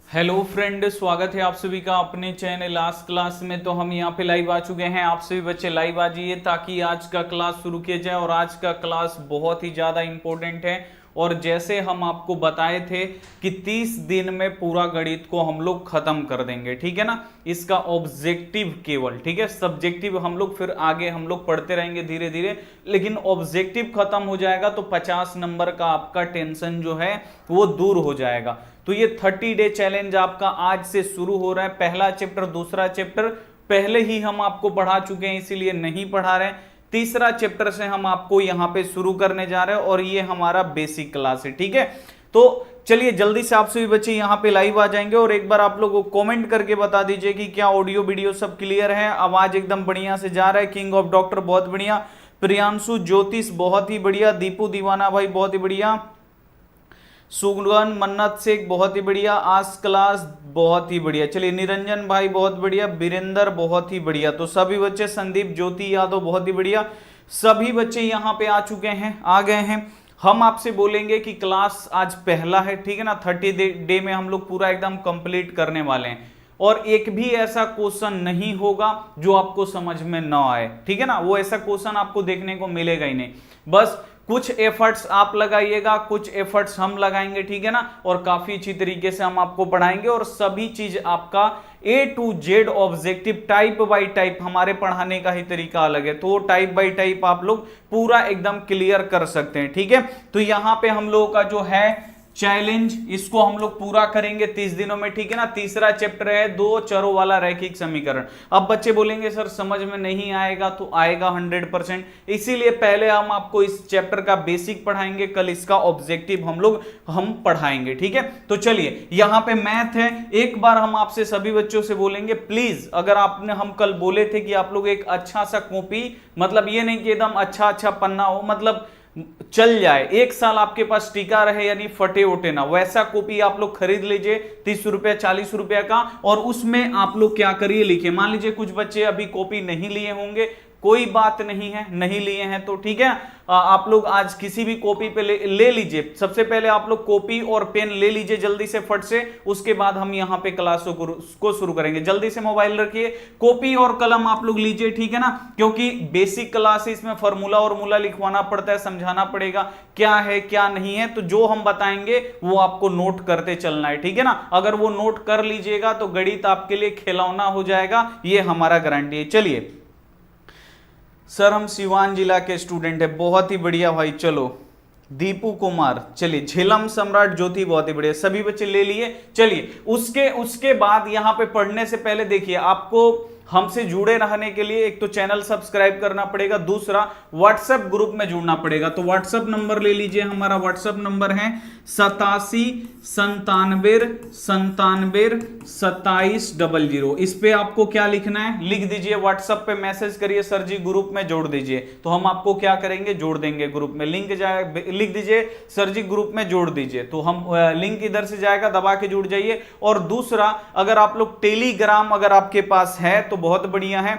Hello friend, स्वागत है आप सभी का अपने चैनल लास्ट क्लास में। तो हम यहाँ पे लाइव आ चुके हैं। आप सभी बच्चे लाइव आ जाइए ताकि आज का क्लास शुरू किया जाए। और आज का क्लास बहुत ही ज़्यादा इम्पोर्टेंट है। और जैसे हम आपको बताए थे कि 30 दिन में पूरा गणित को हम लोग खत्म कर देंगे, ठीक है ना। इसका ऑब्जेक्टिव केवल, ठीक है, सब्जेक्टिव हम लोग फिर आगे हम लोग पढ़ते रहेंगे धीरे धीरे, लेकिन ऑब्जेक्टिव खत्म हो जाएगा तो 50 नंबर का आपका टेंशन जो है वो दूर हो जाएगा। तो ये 30 डे चैलेंज आपका आज से शुरू हो रहा है। पहला चैप्टर, दूसरा चैप्टर पहले ही हम आपको पढ़ा चुके हैं, इसीलिए नहीं पढ़ा रहे हैं। तीसरा चैप्टर से हम आपको यहां पे शुरू करने जा रहे हैं और ये हमारा बेसिक क्लास है, ठीक है। तो चलिए जल्दी से आप सभी बच्चे यहां पे लाइव आ जाएंगे और एक बार आप लोगों को कमेंट करके बता दीजिए कि क्या ऑडियो वीडियो सब क्लियर है, आवाज एकदम बढ़िया से जा रहा है। किंग ऑफ डॉक्टर बहुत बढ़िया, प्रियांशु ज्योतिष बहुत ही बढ़िया, दीपू दीवाना भाई बहुत ही बढ़िया, सुगन मन्नत शेख बहुत ही बढ़िया, आज क्लास बहुत ही बढ़िया। चलिए निरंजन भाई बहुत बढ़िया, वीरेंद्र बहुत ही बढ़िया। तो सभी बच्चे, संदीप ज्योति यादव बहुत ही बढ़िया, सभी बच्चे यहाँ पे आ चुके हैं, आ गए हैं। हम आपसे बोलेंगे कि क्लास आज पहला है, ठीक है ना। 30 डे में हम लोग पूरा एकदम कंप्लीट करने वाले हैं और एक भी ऐसा क्वेश्चन नहीं होगा जो आपको समझ में ना आए, ठीक है ना। वो ऐसा क्वेश्चन आपको देखने को मिलेगा ही नहीं। बस कुछ एफर्ट्स आप लगाइएगा, कुछ एफर्ट्स हम लगाएंगे, ठीक है ना। और काफी अच्छी तरीके से हम आपको पढ़ाएंगे और सभी चीज आपका A to Z objective type bye type, हमारे पढ़ाने का ही तरीका अलग है, तो टाइप बाय टाइप आप लोग पूरा एकदम क्लियर कर सकते हैं, ठीक है। तो यहां पे हम लोगों का जो है चैलेंज, इसको हम लोग पूरा करेंगे 30 दिनों में, ठीक है ना। तीसरा चैप्टर है दो चरों वाला रैखिक समीकरण। अब बच्चे बोलेंगे सर समझ में नहीं आएगा, तो आएगा 100%। इसीलिए पहले हम आपको इस चैप्टर का बेसिक पढ़ाएंगे, कल इसका ऑब्जेक्टिव हम पढ़ाएंगे, ठीक है। तो चलिए यहां पे मैथ है। एक बार हम आपसे सभी बच्चों से बोलेंगे प्लीज, अगर आपने, हम कल बोले थे कि आप लोग एक अच्छा सा कॉपी, मतलब ये नहीं कि एकदम अच्छा पन्ना हो, मतलब चल जाए, एक साल आपके पास टीका रहे, यानी फटे उठे ना, वैसा कॉपी आप लोग खरीद लीजिए 30 रुपया 40 रुपया का। और उसमें आप लोग क्या करिए, लिखिए। मान लीजिए कुछ बच्चे अभी कॉपी नहीं लिए होंगे, कोई बात नहीं है, नहीं लिए हैं तो ठीक है। आप लोग आज किसी भी कॉपी पे ले लीजिए। सबसे पहले आप लोग कॉपी और पेन ले लीजिए जल्दी से फट से, उसके बाद हम यहां पे क्लासों को शुरू करेंगे। जल्दी से मोबाइल रखिए, कॉपी और कलम आप लोग लीजिए, ठीक है ना। क्योंकि बेसिक क्लास है, इसमें फॉर्मूला और मूला लिखवाना पड़ता है, समझाना पड़ेगा क्या है क्या नहीं है। तो जो हम बताएंगे वो आपको नोट करते चलना है, ठीक है ना। अगर वो नोट कर लीजिएगा तो गणित आपके लिए खिलौना हो जाएगा, ये हमारा गारंटी है। चलिए सर हम सिवान जिला के स्टूडेंट है, बहुत ही बढ़िया भाई। चलो दीपू कुमार, चलिए झेलम सम्राट ज्योति बहुत ही बढ़िया, सभी बच्चे ले लिए। चलिए उसके बाद यहां पे पढ़ने से पहले देखिए, आपको हमसे जुड़े रहने के लिए एक तो चैनल सब्सक्राइब करना पड़ेगा, दूसरा व्हाट्सएप ग्रुप में जुड़ना पड़ेगा। तो व्हाट्सएप नंबर ले लीजिए, हमारा व्हाट्सएप नंबर है 87 97 97 2700। इस पे आपको क्या लिखना है, लिख दीजिए, व्हाट्सएप पे मैसेज करिए सर जी ग्रुप में जोड़ दीजिए। तो हम आपको क्या करेंगे, जोड़ देंगे ग्रुप में। लिंक जाए, लिख दीजिए सर जी ग्रुप में जोड़ दीजिए, तो हम लिंक इधर से जाएगा, दबा के जुड़ जाइए। और दूसरा, अगर आप लोग टेलीग्राम अगर आपके पास है तो बहुत बढ़िया है।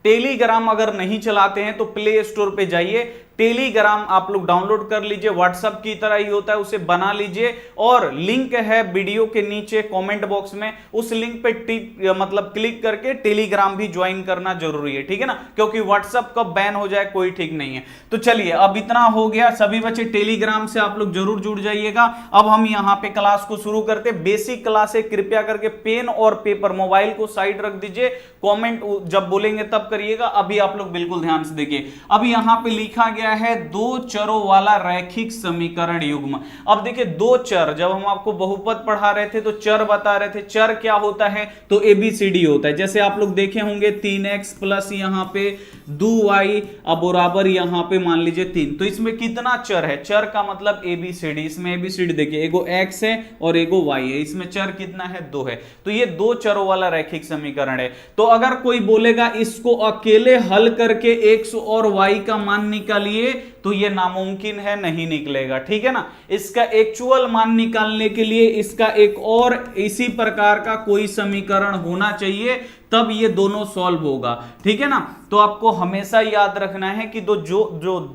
टेलीग्राम अगर नहीं चलाते हैं तो प्ले स्टोर पे जाइए, टेलीग्राम आप लोग डाउनलोड कर लीजिए, व्हाट्सएप की तरह ही होता है, उसे बना लीजिए। और लिंक है वीडियो के नीचे कमेंट बॉक्स में, उस लिंक पे मतलब क्लिक करके टेलीग्राम भी ज्वाइन करना जरूरी है, ठीक है ना। क्योंकि व्हाट्सएप कब बैन हो जाए कोई ठीक नहीं है। तो चलिए अब इतना हो गया, सभी बच्चे टेलीग्राम से आप लोग जरूर जुड़ जाइएगा। अब हम यहां पे क्लास को शुरू करते, बेसिक क्लास है। कृपया करके पेन और पेपर, मोबाइल को साइड रख दीजिए, कॉमेंट जब बोलेंगे तब करिएगा। अभी आप लोग बिल्कुल ध्यान से देखिए, अब यहां पे लिखा गया है दो चरों वाला रैखिक समीकरण युग्म। अब देखिए दो चर, जब हम आपको बहुपद पढ़ा रहे थे तो चर बता रहे थे, चर क्या होता है तो ABCD होता है। जैसे आप लोग देखे होंगे 3x प्लस यहां पे 2y अब बराबर यहां पे मान लीजिए 3। तो इसमें कितना चर है, चर का मतलब ABCD। इसमें ABCD देखिए, एगो x है और एगो y है, इसमें चर कितना है, 2 है। तो ये दो चरों वाला रैखिक समीकरण है। तो अगर कोई बोलेगा इसको अकेले हल करके x और y का मान निकालिए, तो ये नामुमकिन है, नहीं निकलेगा, ठीक है ना। इसका एक्चुअल मान निकालने के लिए इसका एक और इसी प्रकार का कोई समीकरण होना चाहिए, तब ये दोनों सॉल्व होगा, ठीक है ना। तो आपको हमेशा याद रखना है कि जो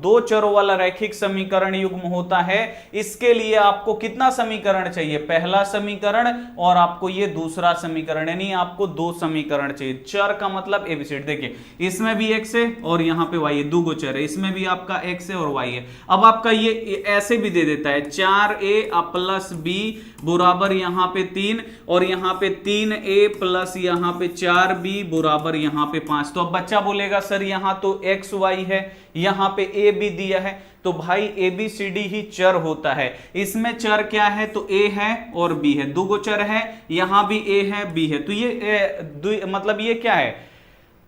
दो चरों वाला रैखिक समीकरण युग्म होता है, इसके लिए आपको कितना समीकरण चाहिए, पहला समीकरण और आपको ये दूसरा समीकरण, यानी आपको दो समीकरण चाहिए। चर का मतलब एबीसीडी, देखिए इसमें भी एक्स है और यहां पे वाई है, दो गो चर है, इसमें भी आपका एक्स है और वाई है। अब आपका ये ऐसे भी दे देता है 4a प्लस बी बराबर यहां पे 3 और यहां पे 3a प्लस यहां पे 4b बराबर यहां पे 5। तो अब बच्चा बोलेगा सर यहां तो एक्स वाई है, यहां पे ए बी दिया है, तो भाई ए बी सी डी ही चर होता है। इसमें चर क्या है, तो ए है और बी है, दो गो चर है, यहां भी ए है बी है, तो ये मतलब ये क्या है,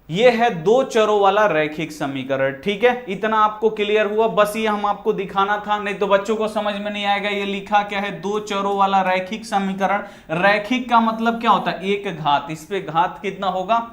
ये है दो चरों वाला रैखिक समीकरण, ठीक है। इतना आपको क्लियर हुआ, बस ये हम आपको दिखाना था, नहीं तो बच्चों को समझ में नहीं आएगा। ये लिखा क्या है, दो चरों वाला रैखिक समीकरण। रैखिक का मतलब क्या होता है, एक घात, इस पे घात कितना होगा,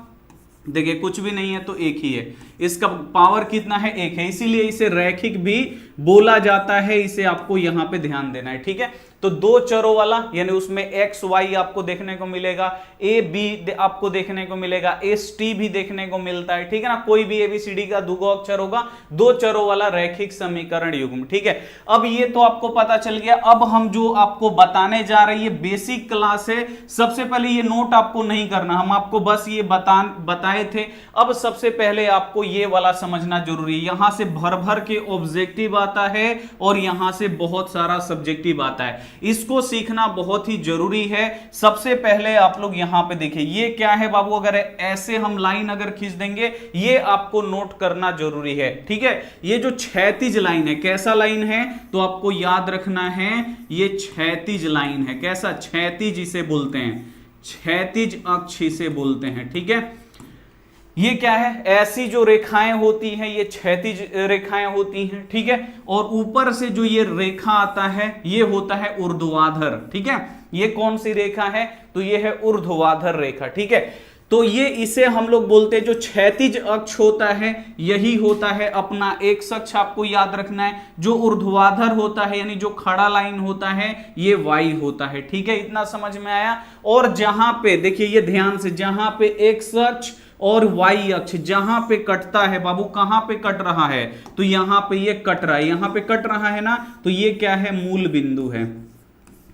देखिए कुछ भी नहीं है तो एक ही है, इसका पावर कितना है, एक है, इसीलिए इसे रैखिक भी बोला जाता है। इसे आपको यहां पे ध्यान देना है, ठीक है। तो दो चरों वाला यानी उसमें एक्स वाई आपको देखने को मिलेगा, ए बी आपको देखने को मिलेगा, एस टी भी देखने को मिलता है, ठीक है ना। कोई भी एबीसीडी का दो अक्षर होगा, दो चरों वाला रैखिक समीकरण युग्म, ठीक है। अब ये तो आपको पता चल गया। अब हम जो आपको बताने जा रहे हैं ये बेसिक क्लास है। सबसे पहले ये नोट आपको नहीं करना, हम आपको बस ये बताए थे। अब सबसे पहले आपको ये वाला समझना जरूरी है, यहां से भर भर के ऑब्जेक्टिव आता है और यहां से बहुत सारा सब्जेक्टिव आता है, इसको सीखना बहुत ही जरूरी है। सबसे पहले आप लोग यहां पे देखिए ये क्या है बाबू, अगर ऐसे हम लाइन अगर खींच देंगे, ये आपको नोट करना जरूरी है, ठीक है। ये जो क्षैतिज लाइन है, कैसा लाइन है, तो आपको याद रखना है ये क्षैतिज लाइन है। कैसा, क्षैतिज इसे बोलते हैं, क्षैतिज अक्ष इसे बोलते हैं, ठीक है। ये क्या है, ऐसी जो रेखाएं होती हैं ये क्षैतिज रेखाएं होती हैं, ठीक है। और ऊपर से जो ये रेखा आता है ये होता है ऊर्ध्वाधर, ठीक है। ये कौन सी रेखा है, तो ये है ऊर्ध्वाधर रेखा, ठीक है। तो ये इसे हम लोग बोलते हैं, जो क्षैतिज अक्ष होता है यही होता है अपना एक्स अक्ष, आपको याद रखना है। जो ऊर्ध्वाधर होता है यानी जो खड़ा लाइन होता है ये वाई होता है, ठीक है। इतना समझ में आया। और जहां पे देखिए ये ध्यान से, जहां पे एक्स अक्ष और वाई अक्ष जहां पे कटता है बाबू, कहां पे कट रहा है, तो यहां पे ये कट रहा है, यहां पे कट रहा है ना, तो ये क्या है, मूल बिंदु है।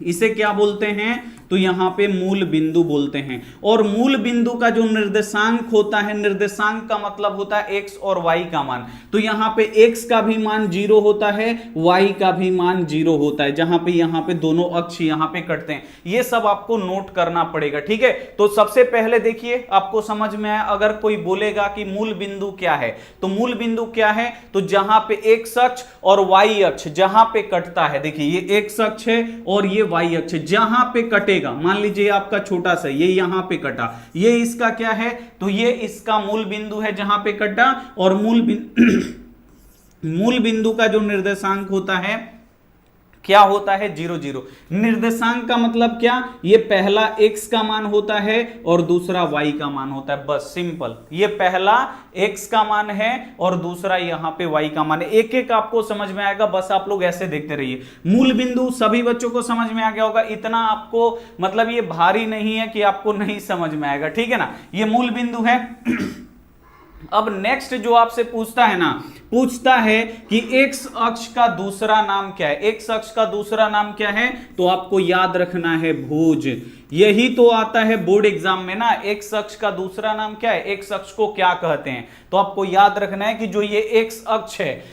इसे क्या बोलते हैं, तो यहां पे मूल बिंदु बोलते हैं। और मूल बिंदु का जो निर्देशांक होता है, निर्देशांक का मतलब होता है एक्स और वाई का मान। तो यहां पे एक्स का भी मान 0 होता है, वाई का भी मान 0 होता है, जहां पे यहां पे दोनों अक्ष यहां पे कटते हैं। ये सब आपको नोट करना पड़ेगा, ठीक है। तो सबसे पहले देखिए आपको समझ में आया, अगर कोई बोलेगा कि मूल बिंदु क्या है, तो मूल बिंदु क्या है, तो जहां पे एक्स अक्ष और वाई अक्ष जहां पे कटता है, देखिए ये एक्स अक्ष है और ये वाई अक्ष, जहां पे कटेगा, मान लीजिए आपका छोटा सा ये यहां पे कटा, ये इसका क्या है, तो ये इसका मूल बिंदु है जहां पे कटा। और मूल बिंदु का जो निर्देशांक होता है क्या होता है, 0 0। निर्देशांक का मतलब क्या, ये पहला x का मान होता है और दूसरा y का मान होता है, बस सिंपल। ये पहला x का मान है और दूसरा यहां पे y का मान है। एक एक आपको समझ में आएगा, बस आप लोग ऐसे देखते रहिए। मूल बिंदु सभी बच्चों को समझ में आ गया होगा, इतना आपको मतलब ये भारी नहीं है कि आपको नहीं समझ में आएगा, ठीक है ना। ये मूल बिंदु है। अब नेक्स्ट जो आपसे पूछता है ना, पूछता है कि एक्स अक्ष का दूसरा नाम क्या है। एक्स अक्ष का दूसरा नाम क्या है, तो आपको याद रखना है भुज। यही तो आता है बोर्ड एग्जाम में ना, एक्स अक्ष का दूसरा नाम क्या है, एक्स अक्ष को क्या कहते हैं। तो आपको याद रखना है कि जो ये एक्स अक्ष है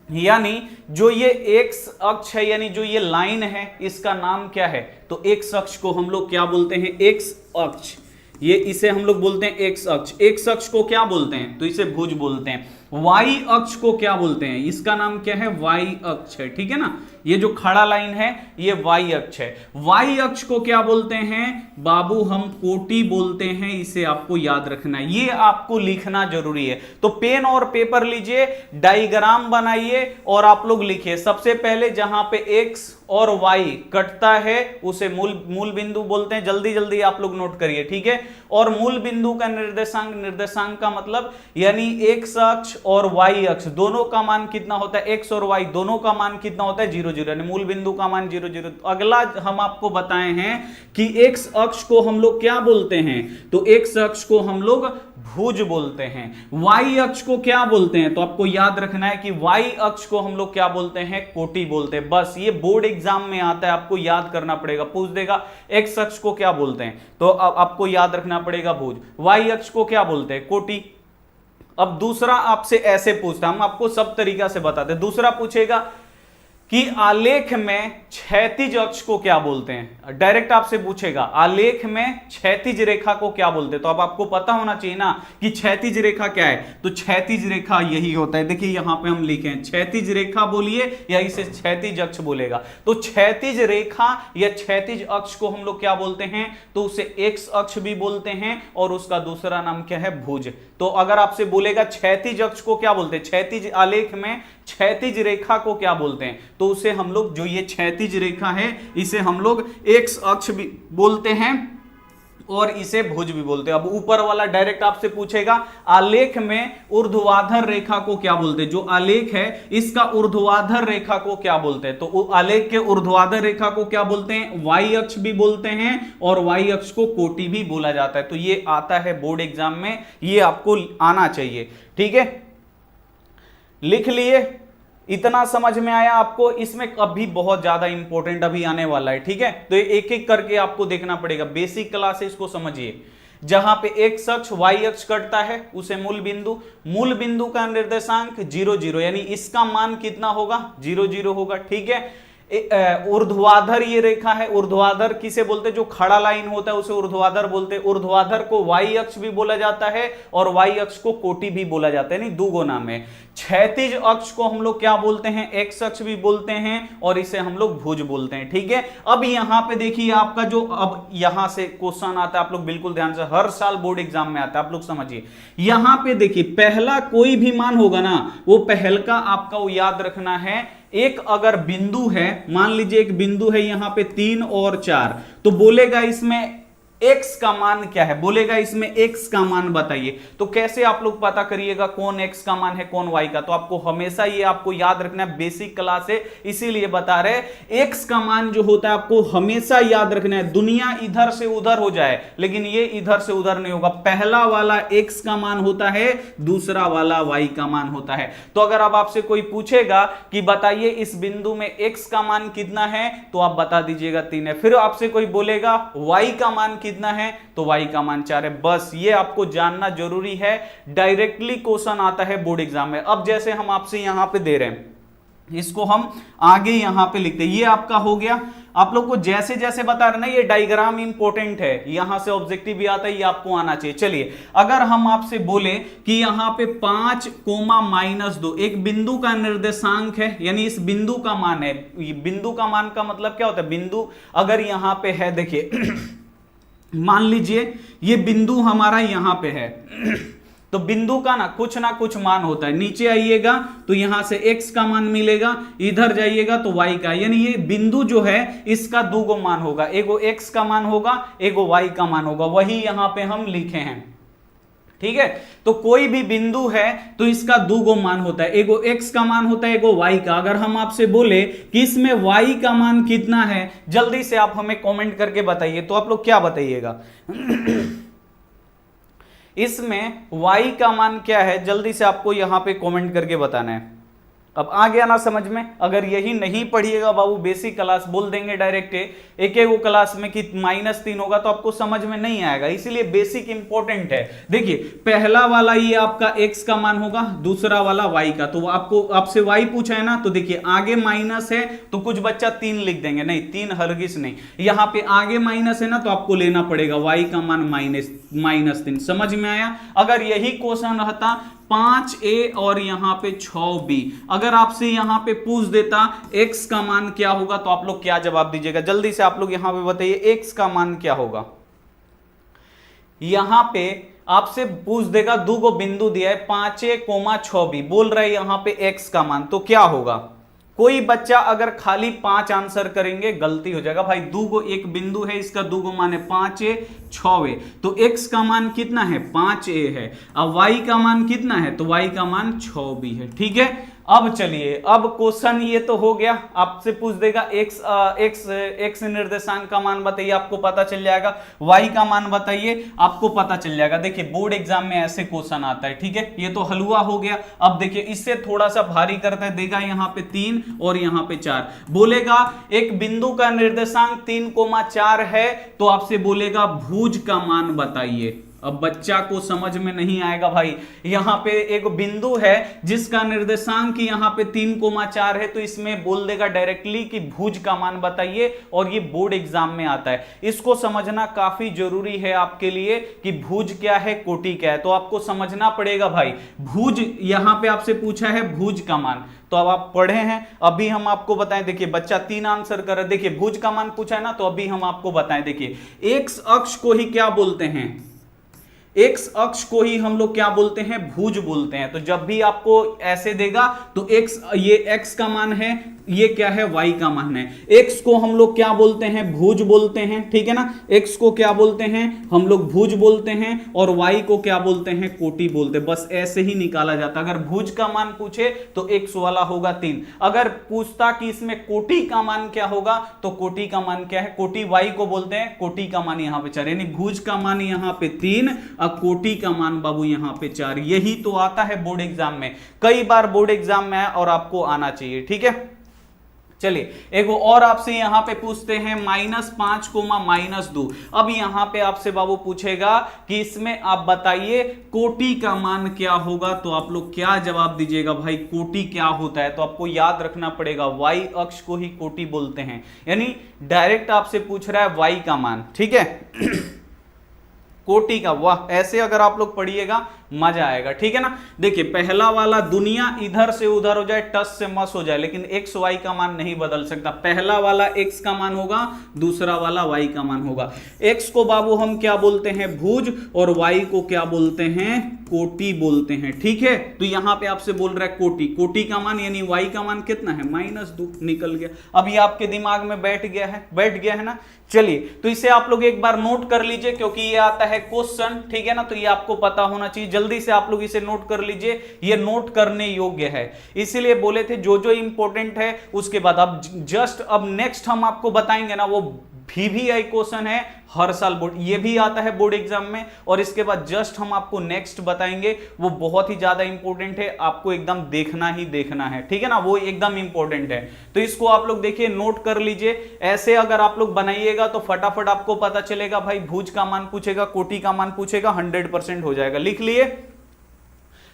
यानी जो ये एक्स अक्ष है, यानी जो ये लाइन है, इसका नाम क्या है, तो एक्स अक्ष को हम लोग क्या बोलते हैं, एक्स अक्ष। ये इसे हम लोग बोलते हैं एक्स अक्ष। एक्स अक्ष को क्या बोलते हैं, तो इसे भुज बोलते हैं। वाई अक्ष को क्या बोलते हैं, इसका नाम क्या है, वाई अक्ष है, ठीक है ना। ये जो खड़ा लाइन है ये वाई अक्ष है। वाई अक्ष को क्या बोलते हैं बाबू, हम कोटि बोलते हैं, इसे आपको याद रखना है, ये आपको लिखना जरूरी है। तो पेन और पेपर लीजिए, डायग्राम बनाइए और आप लोग लिखिए। सबसे पहले जहां पे एक्स और y कटता है उसे मूल बिंदु बोलते हैं। जल्दी जल्दी आप लोग नोट करिए, ठीक है। और मूल बिंदु का निर्देशांक का मतलब यानी x अक्ष और y अक्ष दोनों का मान कितना होता है, x और y दोनों का मान कितना होता है 0 0, यानी मूल बिंदु का मान 0 0। अगला हम आपको बताए हैं कि x अक्ष को हम लोग क्या बोलते हैं, तो x अक्ष को हम लोग भुज बोलते हैं। y अक्ष को क्या बोलते हैं, तो आपको याद रखना है कि y अक्ष को हम लोग क्या बोलते हैं, कोटि बोलते हैं। बस ये बोर्ड एग्जाम में आता है, आपको याद करना पड़ेगा। पूछ देगा x अक्ष को क्या बोलते हैं, तो आपको याद रखना पड़ेगा भुज। y अक्ष को क्या बोलते हैं, कोटि। अब दूसरा आपसे ऐसे पूछता, हम आपको सब तरीका से बताते हैं। दूसरा पूछेगा कि आलेख में क्षैतिज अक्ष को क्या बोलते हैं, डायरेक्ट आपसे पूछेगा आलेख में क्षैतिज रेखा को क्या बोलते हैं। तो अब आपको पता होना चाहिए ना कि क्षैतिज रेखा क्या है, तो क्षैतिज रेखा यही होता है। देखिए यहां पे हम लिखे हैं क्षैतिज रेखा बोलिए या इसे क्षैतिज अक्ष बोलेगा। तो क्षैतिज रेखा या क्षैतिज अक्ष को हम लोग क्या बोलते हैं, तो उसे एक्स अक्ष भी बोलते हैं और उसका दूसरा नाम क्या है, भुज। तो अगर आपसे बोलेगा क्षैतिज अक्ष को क्या बोलते हैं, क्षैतिज आलेख में क्षैतिज रेखा को क्या बोलते हैं, तो उसे हम लोग जो ये क्षैतिज रेखा है इसे हम लोग एक्स अक्ष भी बोलते हैं और इसे भुज भी बोलते हैं। अब ऊपर वाला डायरेक्ट आपसे पूछेगा आलेख में ऊर्ध्वाधर रेखा को क्या बोलते हैं, जो आलेख है इसका ऊर्ध्वाधर रेखा को क्या बोलते हैं, तो आलेख के ऊर्ध्वाधर रेखा को क्या बोलते हैं, वाई अक्ष भी बोलते हैं और वाई अक्ष को कोटि भी बोला जाता है। तो ये आता है बोर्ड एग्जाम में, ये आपको आना चाहिए, ठीक है। लिख लिए, इतना समझ में आया आपको। इसमें अभी बहुत ज्यादा इंपॉर्टेंट अभी आने वाला है, ठीक है। तो एक एक करके आपको देखना पड़ेगा, बेसिक क्लासेस को समझिए। जहां पे एक्स अक्ष वाई अक्ष कटता है उसे मूल बिंदु का निर्देशांक 0 0, यानी इसका मान कितना होगा, 0 0 होगा, ठीक है। ऊर्ध्वाधर ये रेखा है, ऊर्ध्वाधर किसे बोलते हैं, जो खड़ा लाइन होता है उसे ऊर्ध्वाधर बोलते हैं। ऊर्ध्वाधर को वाई अक्ष भी बोला जाता है और वाई अक्ष को कोटि भी बोला जाता है, नहीं दो नाम है। क्षैतिज अक्ष को हम लोग क्या बोलते हैं, एक्स अक्ष भी बोलते हैं और इसे हम लोग भुज बोलते हैं, ठीक है। अब यहां पे देखिए आपका जो अब यहां से क्वेश्चन आता है, आप लोग बिल्कुल ध्यान से, हर साल बोर्ड एग्जाम में आता है, आप लोग समझिए। यहां पे देखिए पहला कोई भी मान होगा ना, वो पहल का आपका वो याद रखना है। एक अगर बिंदु है, मान लीजिए एक बिंदु है यहां पे 3 और 4, तो बोलेगा इसमें x का मान क्या है, बोलेगा इसमें x का मान बताइए। तो कैसे आप लोग पता करिएगा कौन x का मान है कौन y का, तो आपको हमेशा ये आपको याद रखना है, बेसिक क्लास है इसीलिए बता रहे। x का मान जो होता है आपको हमेशा याद रखना है। दुनिया इधर से उधर हो जाए लेकिन ये इधर से उधर नहीं होगा। पहला वाला x का मान होता है, दूसरा वाला y का मान होता है। तो अगर अब आपसे कोई पूछेगा कि बताइए इस बिंदु में x का मान कितना है, तो आप बता दीजिएगा 3 है। फिर आपसे कोई बोलेगा y का मान कितना है, तो y का मान 4 है। बस ये आपको जानना जरूरी है, डायरेक्टली क्वेश्चन आता है बोर्ड एग्जाम में। अब जैसे हम आपसे यहां पे दे रहे हैं, इसको हम आगे यहां पे लिखते हैं, ये आपका हो गया। आप लोग को जैसे जैसे बता रहे ना, ये डायग्राम इंपॉर्टेंट है, यहां से ऑब्जेक्टिव भी आता है, ये आपको आना चाहिए। चलिए अगर हम आपसे बोले कि यहां पे 5,-2 एक बिंदु का निर्देशांक है, यानी इस बिंदु का मान है। बिंदु का मान का मतलब क्या होता है, बिंदु अगर यहां पे है, देखिए मान लीजिए ये बिंदु हमारा यहां पे है, तो बिंदु का ना कुछ मान होता है। नीचे आइएगा तो यहां से x का मान मिलेगा, इधर जाइएगा तो y का, यानी ये बिंदु जो है इसका 2 मान होगा, एगो x का मान होगा, एगो y का मान होगा, वही यहां पे हम लिखे हैं, ठीक है। तो कोई भी बिंदु है तो इसका 2 मान होता है, एगो x का मान होता है, एगो y का। अगर हम आपसे बोले कि इसमें y का मान कितना है, जल्दी से आप हमें कमेंट करके बताइए, तो आप लोग क्या बताइएगा इसमें y का मान क्या है, जल्दी से आपको यहां पे कमेंट करके बताना है। अब आ गया ना समझ में। अगर यही नहीं पढ़िएगा बाबू, बेसिक क्लास बोल देंगे डायरेक्ट एक वो क्लास में कि -3 होगा, तो आपको समझ में नहीं आएगा। इसीलिए बेसिक इंपॉर्टेंट है। देखिए पहला वाला ये आपका x का मान होगा, दूसरा वाला y का। तो आपको आपसे y पूछा है ना, तो देखिए आगे माइनस है तो कुछ बच्चा 3 लिख देंगे, नहीं 3 हरगिज नहीं। यहां पे आगे माइनस है ना, तो आपको लेना पड़ेगा y का मान -3। समझ में आया। अगर यही क्वेश्चन रहता 5a और यहां पे 6b, अगर आपसे यहां पे पूछ देता x का मान क्या होगा, तो आप लोग क्या जवाब दीजिएगा, जल्दी से आप लोग यहां पे बताइए x का मान क्या होगा। यहां पे आपसे पूछ देगा, 2 बिंदु दिया है 5a, 6b, बोल रहे यहां पे x का मान, तो क्या होगा, कोई बच्चा अगर खाली 5 आंसर करेंगे गलती हो जाएगा भाई। दूगो एक बिंदु है, इसका दूगो मान है 5a 6a, तो x का मान कितना है 5a है। अब y का मान कितना है, तो y का मान 6b है। ठीक है, अब चलिए, अब क्वेश्चन ये तो हो गया, आपसे पूछ देगा x निर्देशांक का मान बताइए, आपको पता चल जाएगा। y का मान बताइए, आपको पता चल जाएगा। देखिए बोर्ड एग्जाम में ऐसे क्वेश्चन आता है। ठीक है, ये तो हलवा हो गया। अब देखिए इससे थोड़ा सा भारी करता है, देगा यहाँ पे 3 और यहाँ पे 4, बोलेगा एक बिंदु का निर्देशांक 3,4 है, तो आपसे बोलेगा भुज का मान बताइए। अब बच्चा को समझ में नहीं आएगा भाई, यहां पे एक बिंदु है जिसका निर्देशांक यहां पे 3,4 है, तो इसमें बोल देगा डायरेक्टली कि भुज का मान बताइए, और ये बोर्ड एग्जाम में आता है। इसको समझना काफी जरूरी है आपके लिए कि भुज क्या है, कोटि क्या है, तो आपको समझना पड़ेगा भाई। भुज यहां पे आपसे पूछा है भुज का मान, तो अब आप पढ़े हैं, अभी हम आपको बताएं। देखिए बच्चा 3 आंसर कर रहा है, देखिए भुज का मान पूछा है ना, तो अभी हम आपको बताएं। देखिए एक्स अक्ष को ही क्या बोलते हैं, एक्स अक्ष को ही हम लोग क्या बोलते हैं, भुज बोलते हैं। तो जब भी आपको ऐसे देगा तो एक्स, ये एक्स का मान है, ये क्या है y का मान है। x को हम लोग क्या बोलते हैं, भुज बोलते हैं। ठीक है ना, x को क्या बोलते हैं हम लोग, भुज बोलते हैं, और y को क्या बोलते हैं, कोटि बोलते हैं। बस ऐसे ही निकाला जाता। अगर भुज का मान पूछे तो x वाला होगा 3, अगर पूछता कि इसमें कोटि का मान क्या होगा, तो कोटि का मान क्या है, कोटि y को बोलते हैं, कोटि का मान यहाँ पे 4, यानी भुज का मान यहाँ पे 3 और कोटि का मान बाबू यहाँ पे 4। यही तो आता है बोर्ड एग्जाम में, कई बार बोर्ड एग्जाम में और आपको आना चाहिए। ठीक है, चलिए एक और आपसे यहां पे पूछते हैं -5, -2। अब यहां पे आपसे बाबू पूछेगा कि इसमें आप बताइए कोटि का मान क्या होगा, तो आप लोग क्या जवाब दीजिएगा भाई, कोटि क्या होता है। तो आपको याद रखना पड़ेगा y अक्ष को ही कोटि बोलते हैं, यानी डायरेक्ट आपसे पूछ रहा है y का मान। ठीक है कोटि का, वाह, ऐसे अगर आप लोग पढ़िएगा मजा आएगा। ठीक है ना, देखिए पहला वाला दुनिया इधर से उधर हो जाए, टस से मस हो जाए, लेकिन एक्स वाई का मान नहीं बदल सकता। पहला वाला एक्स का मान होगा, दूसरा वाला वाई का मान होगा। एक्स को बाबू हम क्या बोलते हैं, भुज, और वाई को क्या बोलते हैं, कोटि बोलते हैं। ठीक है, तो यहां पे आपसे बोल रहा है कोटि, कोटि का मान यानी वाई का मान कितना है, -2 निकल गया। अब ये आपके दिमाग में बैठ गया है ना। चलिए तो इसे आप लोग एक बार नोट कर लीजिए, क्योंकि ये आता है क्वेश्चन। ठीक है ना, तो ये आपको पता होना चाहिए। जल्दी से आप लोग इसे नोट कर लीजिए, ये नोट करने योग्य है, इसीलिए बोले थे जो जो इंपॉर्टेंट है उसके बाद। अब जस्ट अब नेक्स्ट हम आपको बताएंगे ना, वो VVI क्वेश्चन है, हर साल बोर्ड, ये भी आता है बोर्ड एग्जाम में, और इसके बाद जस्ट हम आपको नेक्स्ट बताएंगे, वो बहुत ही ज्यादा इंपॉर्टेंट है, आपको एकदम देखना ही देखना है। ठीक है ना, वो एकदम इंपॉर्टेंट है, तो इसको आप लोग देखिए नोट कर लीजिए। ऐसे अगर आप लोग बनाइएगा तो फटाफट आपको पता चलेगा भाई, भुज का मान पूछेगा, कोटि का मान पूछेगा, 100% हो जाएगा। लिख लिए,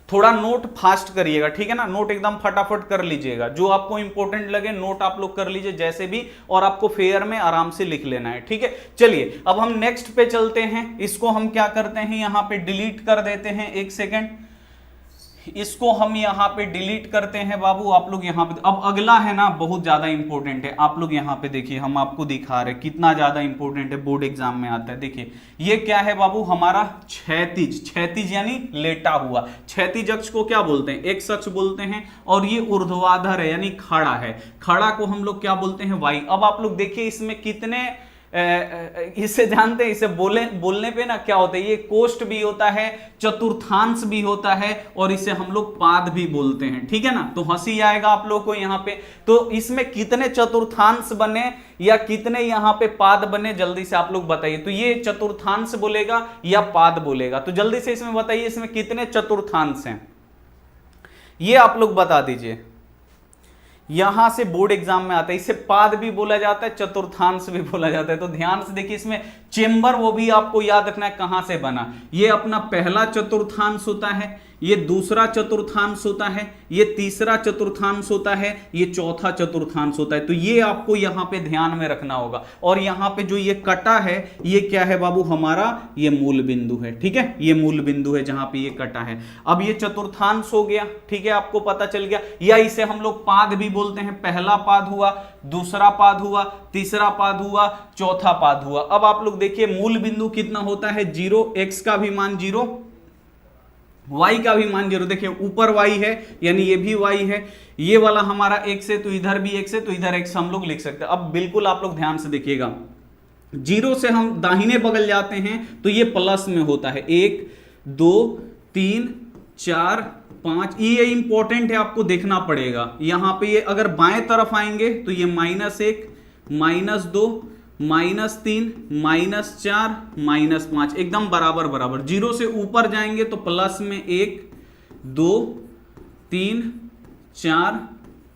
थोड़ा नोट फास्ट करिएगा। ठीक है ना, नोट एकदम फटाफट कर लीजिएगा, जो आपको इंपॉर्टेंट लगे नोट आप लोग कर लीजिए जैसे भी, और आपको फेयर में आराम से लिख लेना है। ठीक है, चलिए अब हम नेक्स्ट पे चलते हैं। इसको हम क्या करते हैं, यहां पे डिलीट कर देते हैं, 1 सेकेंड, इसको हम यहां पे डिलीट करते हैं बाबू। आप लोग यहां पे, अब अगला है ना बहुत ज्यादा इंपॉर्टेंट है, आप लोग यहां पे देखिए, हम आपको दिखा रहे हैं कितना ज्यादा इंपॉर्टेंट है, बोर्ड एग्जाम में आता है। देखिए ये क्या है बाबू, हमारा क्षैतिज यानी लेटा हुआ। क्षैतिज अक्ष को क्या बोलते हैं, एक्स अक्ष बोलते हैं, और ये ऊर्ध्वाधर है यानी खड़ा है, खड़ा को हम लोग क्या बोलते हैं, वाई। अब आप लोग देखिए इसमें कितने इसे जानते हैं, इसे बोलने पे ना क्या होता है, ये कोष्ठ भी होता है, चतुर्थांश भी होता है, और इसे हम लोग पाद भी बोलते हैं। ठीक है ना, तो हंसी आएगा आप लोग को यहाँ पे। तो इसमें कितने चतुर्थांश बने या कितने यहाँ पे पाद बने, जल्दी से आप लोग बताइए। तो ये चतुर्थांश बोलेगा या पाद बोलेगा, तो जल्दी से इसमें बताइए, इसमें कितने चतुर्थांश हैं, ये आप लोग बता दीजिए। यहां से बोर्ड एग्जाम में आता है, इसे पाद भी बोला जाता है, चतुर्थांश भी बोला जाता है। तो ध्यान से देखिए, इसमें चेंबर वो भी आपको याद रखना है कहां से बना। ये अपना पहला चतुर्थांश होता है, ये दूसरा चतुर्थांश होता है, ये तीसरा चतुर्थांश होता है, ये चौथा चतुर्थांश होता है। तो ये आपको यहां पे ध्यान में रखना होगा। और यहां पे जो ये कटा है, ये क्या है बाबू, हमारा ये मूल बिंदु है। ठीक है, ये मूल बिंदु है जहां पे ये कटा है। अब ये चतुर्थांश हो गया, ठीक है, आपको पता चल गया। या इसे हम लोग पाद भी बोलते हैं, पहला पाद हुआ, दूसरा पाद हुआ, तीसरा पाद हुआ, चौथा पाद हुआ। अब आप लोग देखिए मूल बिंदु कितना होता है, 0, x का भी मान 0, y का भी मान 0, देखिए ऊपर y है यानी ये भी y है, ये वाला हमारा x है तो इधर भी x है, तो इधर x हम लोग लिख सकते हैं। अब बिल्कुल आप लोग ध्यान से देखिएगा, 0 से हम दाहिने बगल जाते हैं तो ये प्लस में होता है, 1 2 3 4 5, ये इंपॉर्टेंट है, आपको देखना पड़ेगा। यहां पे ये अगर बाएं तरफ आएंगे तो ये -1 -2 -3 -4 -5 एकदम बराबर बराबर। 0 से ऊपर जाएंगे तो प्लस में 1 2 3 4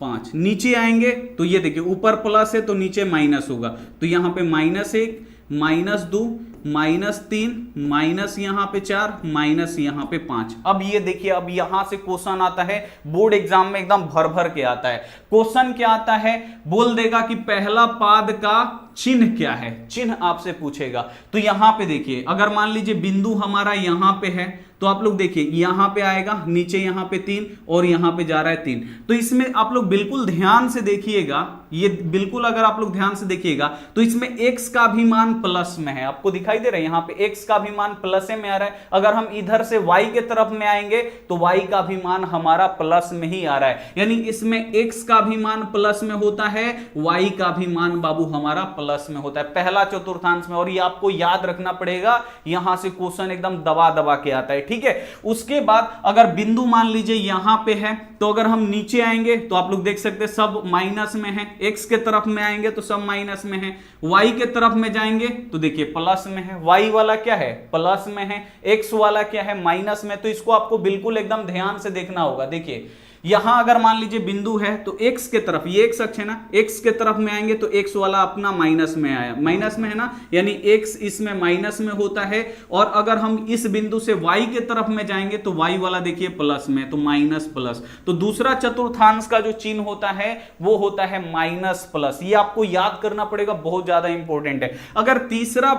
5, नीचे आएंगे तो ये देखिए ऊपर प्लस है तो नीचे माइनस होगा, तो यहां पे -1 -2 -3 माइनस यहां पे 4 माइनस यहां पे 5। अब ये देखिए, अब यहां से क्वेश्चन आता है बोर्ड एग्जाम में, एकदम भर भर के आता है। क्वेश्चन क्या आता है, बोल देगा कि पहला पाद का चिन्ह क्या है, चिन्ह आपसे पूछेगा। तो यहां पे देखिए, अगर मान लीजिए बिंदु हमारा यहां पे है तो आप लोग देखिए यहां पे आएगा, नीचे यहां पे 3 और यहां पे जा रहा है 3, तो इसमें आप लोग बिल्कुल ध्यान से देखिएगा, ये बिल्कुल अगर आप लोग ध्यान से देखिएगा तो इसमें x का भी मान प्लस में है, आपको दिखाई दे रहा है यहां पे x का भी मान प्लस में आ रहा है। अगर हम इधर से y के तरफ में आएंगे तो y का भी मान हमारा प्लस में ही आ रहा है, यानी इसमें x का भी मान प्लस में होता है, y का भी मान बाबू हमारा प्लस में होता है, पहला चतुर्थांश में। और ये आपको याद रखना पड़ेगा, यहां से क्वेश्चन एकदम दबा दबा के आता है, ठीक है। उसके बाद अगर बिंदु मान लीजिए यहां पे है तो अगर हम नीचे आएंगे तो आप लोग देख सकते हैं सब माइनस में है, x के तरफ में आएंगे तो सब माइनस में है, y के तरफ में जाएंगे तो देखिए प्लस में है, y वाला क्या है प्लस में है, x वाला क्या है माइनस में। तो इसको आपको बिल्कुल एकदम ध्यान से देखना होगा। देखिए यहां अगर मान लीजिए बिंदु है तो x के तरफ, ये x अक्ष है ना, x के तरफ में आएंगे तो x वाला अपना माइनस में आया, माइनस में है ना, यानी x इसमें माइनस में होता है। और अगर हम इस बिंदु से y के तरफ में जाएंगे तो y वाला देखिए प्लस में, तो माइनस प्लस। तो दूसरा चतुर्थांश का जो चिन्ह होता है वो होता है माइनस प्लस, ये आपको याद करना पड़ेगा, बहुत ज्यादा इंपॉर्टेंट है। अगर तीसरा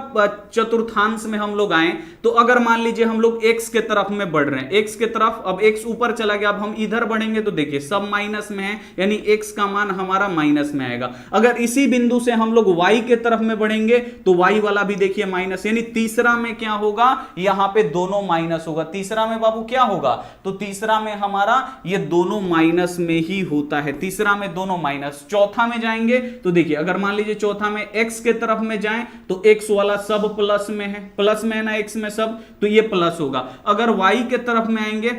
चतुर्थांश में हम लोग आए तो अगर मान लीजिए हम लोग x के तरफ में बढ़ रहे हैं, x के तरफ, अब x ऊपर चला गया, अब हम इधर बढ़ेंगे तो देखिए सब माइनस में है, यानी x का मान हमारा माइनस में आएगा। अगर इसी बिंदु से हम लोग y के तरफ में बढ़ेंगे तो y वाला भी देखिए माइनस, यानी तीसरा में क्या होगा, यहां पे दोनों माइनस होगा। तीसरा में बाबू क्या होगा, तो तीसरा में हमारा ये दोनों माइनस में ही होता है, तीसरा में दोनों माइनस। चौथा में जाएंगे तो देखिए अगर मान लीजिए चौथा में x के तरफ में जाएं तो x वाला सब प्लस में है, प्लस में है ना x में सब, तो ये प्लस होगा। अगर y के तरफ में आएंगे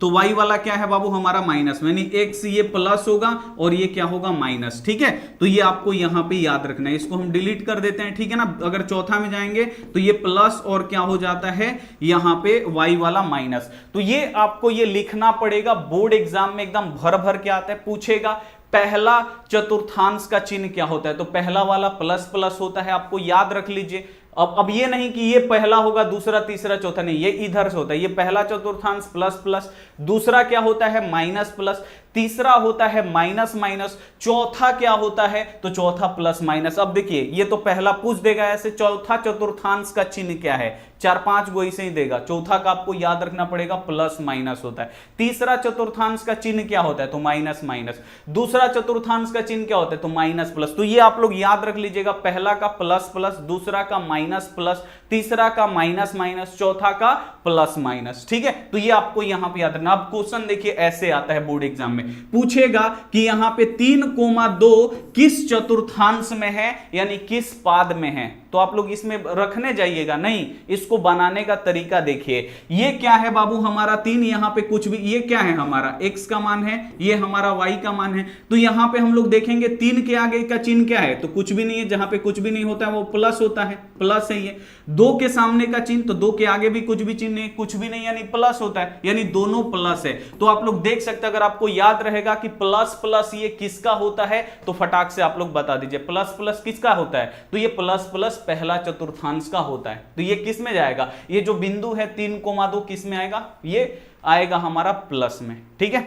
तो y वाला क्या है बाबू हमारा माइनस में, यानी x ये प्लस होगा और ये क्या होगा माइनस, ठीक है। तो ये आपको यहां पे याद रखना है, इसको हम डिलीट कर देते हैं, ठीक है ना। अगर चौथा में जाएंगे तो ये प्लस और क्या हो जाता है यहां पे y वाला माइनस। तो ये आपको ये लिखना पड़ेगा, बोर्ड एग्जाम में एकदम भर भर के आता है, पूछेगा पहला चतुर्थांश का चिन्ह क्या होता है, तो पहला वाला प्लस प्लस होता है, आपको याद रख लीजिए। अब ये नहीं कि ये पहला होगा दूसरा तीसरा चौथा, नहीं, ये इधर से होता है, ये पहला चतुर्थांश प्लस प्लस, दूसरा क्या होता है माइनस प्लस, तीसरा होता है माइनस माइनस, चौथा क्या होता है तो चौथा प्लस माइनस। अब देखिए ये तो पहला पूछ देगा ऐसे, चौथा चतुर्थांश का चिन्ह क्या है, 4-5 गो ऐसे ही देगा। चौथा का आपको याद रखना पड़ेगा प्लस माइनस होता है। तीसरा चतुर्थांश का चिन्ह क्या होता है तो माइनस माइनस। दूसरा चतुर्थांश का चिन्ह क्या होता है तो माइनस प्लस। तो ये आप लोग याद रख लीजिएगा, पहला का प्लस प्लस, दूसरा का माइनस प्लस, तीसरा का माइनस माइनस, चौथा का प्लस माइनस, ठीक है। तो ये आपको यहां पे याद रखना। अब क्वेश्चन देखिए ऐसे आता है बोर्ड एग्जाम में, पूछेगा कि यहां पे 3,2 किस चतुर्थांश में है, यानी किस पाद में है। तो आप लोग इसमें रखने जाइएगा नहीं, इसको बनाने का तरीका देखिए। ये क्या है बाबू हमारा 3, यहां पे कुछ भी, ये क्या है हमारा x का मान है, ये हमारा y का मान है। तो यहां पे हम लोग देखेंगे 3 के आगे का चिन्ह क्या है तो कुछ भी नहीं है, जहां पे कुछ भी नहीं होता है वो प्लस होता है, प्लस है ये। 2 के सामने का चिन्ह, तो 2 के आगे भी कुछ भी चिन्ह नहीं, कुछ भी नहीं, यानी प्लस होता है, यानी दोनों प्लस है। तो आप लोग देख सकते हैं, अगर आपको याद रहेगा कि प्लस प्लस ये किसका होता है तो फटाक से आप लोग बता दीजिए प्लस प्लस किसका होता है, तो ये प्लस प्लस पहला चतुर्थांश का होता है। तो ये किस में जाएगा, ये जो बिंदु है 3,2 किस में आएगा, ये आएगा हमारा प्लस में, ठीक है।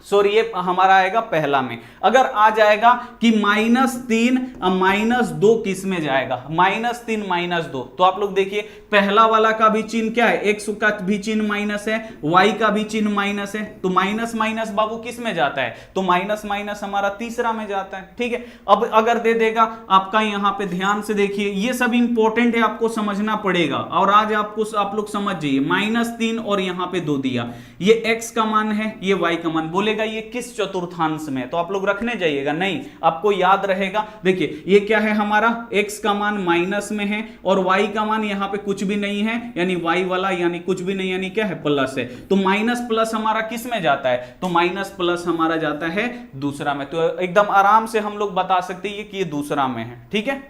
सॉरी ये हमारा आएगा पहला में। अगर आ जाएगा कि -3 -2 किस में जाएगा, -3 -2, तो आप लोग देखिए पहला वाला का भी चिन्ह क्या है, x का भी चिन्ह माइनस है, y का भी चिन्ह माइनस है, तो माइनस माइनस बाबू किस में जाता है, तो माइनस माइनस हमारा तीसरा में जाता है। ठीक है, अब अगर दे देगा आपका, यहां पे ध्यान से देखिए, ये सब इंपॉर्टेंट है, आपको समझना पड़ेगा। और आज आपको आप लोग समझ जाइए, -3 और यहां पे 2 दिया, ये x का मान है, ये y का मान, बोलेगा ये किस चतुर्थांश में, तो आप लोग रखने जाइएगा, नहीं आपको याद रहेगा। देखिए ये क्या है हमारा, x का मान माइनस में है और y का मान यहां पे कुछ भी नहीं है, यानी y वाला यानी कुछ भी नहीं, यानी क्या है प्लस है, तो माइनस प्लस हमारा किस में जाता है, तो माइनस प्लस हमारा जाता है दूसरा में। तो एकदम आराम से हम लोग बता सकते हैं कि ये दूसरा में है। ठीक है,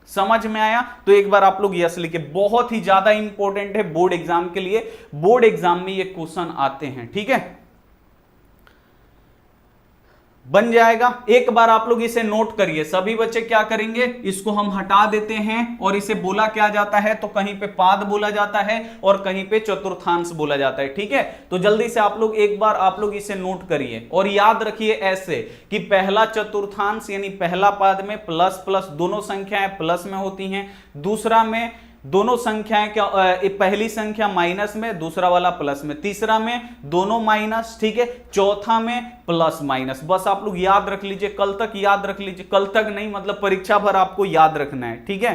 समझ में आया? तो एक बार आप लोग यस लिखे, बहुत ही ज्यादा इंपॉर्टेंट है बोर्ड एग्जाम के लिए, बोर्ड एग्जाम में ये क्वेश्चन आते हैं। ठीक है, बन जाएगा। एक बार आप लोग इसे नोट करिए, सभी बच्चे क्या करेंगे, इसको हम हटा देते हैं और इसे बोला क्या जाता है, तो कहीं पे पाद बोला जाता है और कहीं पे चतुर्थांश बोला जाता है। ठीक है, तो जल्दी से आप लोग एक बार आप लोग इसे नोट करिए और याद रखिए ऐसे कि पहला चतुर्थांश यानी पहला पाद में प्लस प्लस दोनों संख्याएं प्लस में होती हैं, दूसरा में दोनों संख्याएं क्या, पहली संख्या माइनस में, दूसरा वाला प्लस में, तीसरा में दोनों माइनस, ठीक है, चौथा में प्लस माइनस। बस आप लोग याद रख लीजिए, कल तक याद रख लीजिए, कल तक नहीं मतलब परीक्षा भर आपको याद रखना है। ठीक है,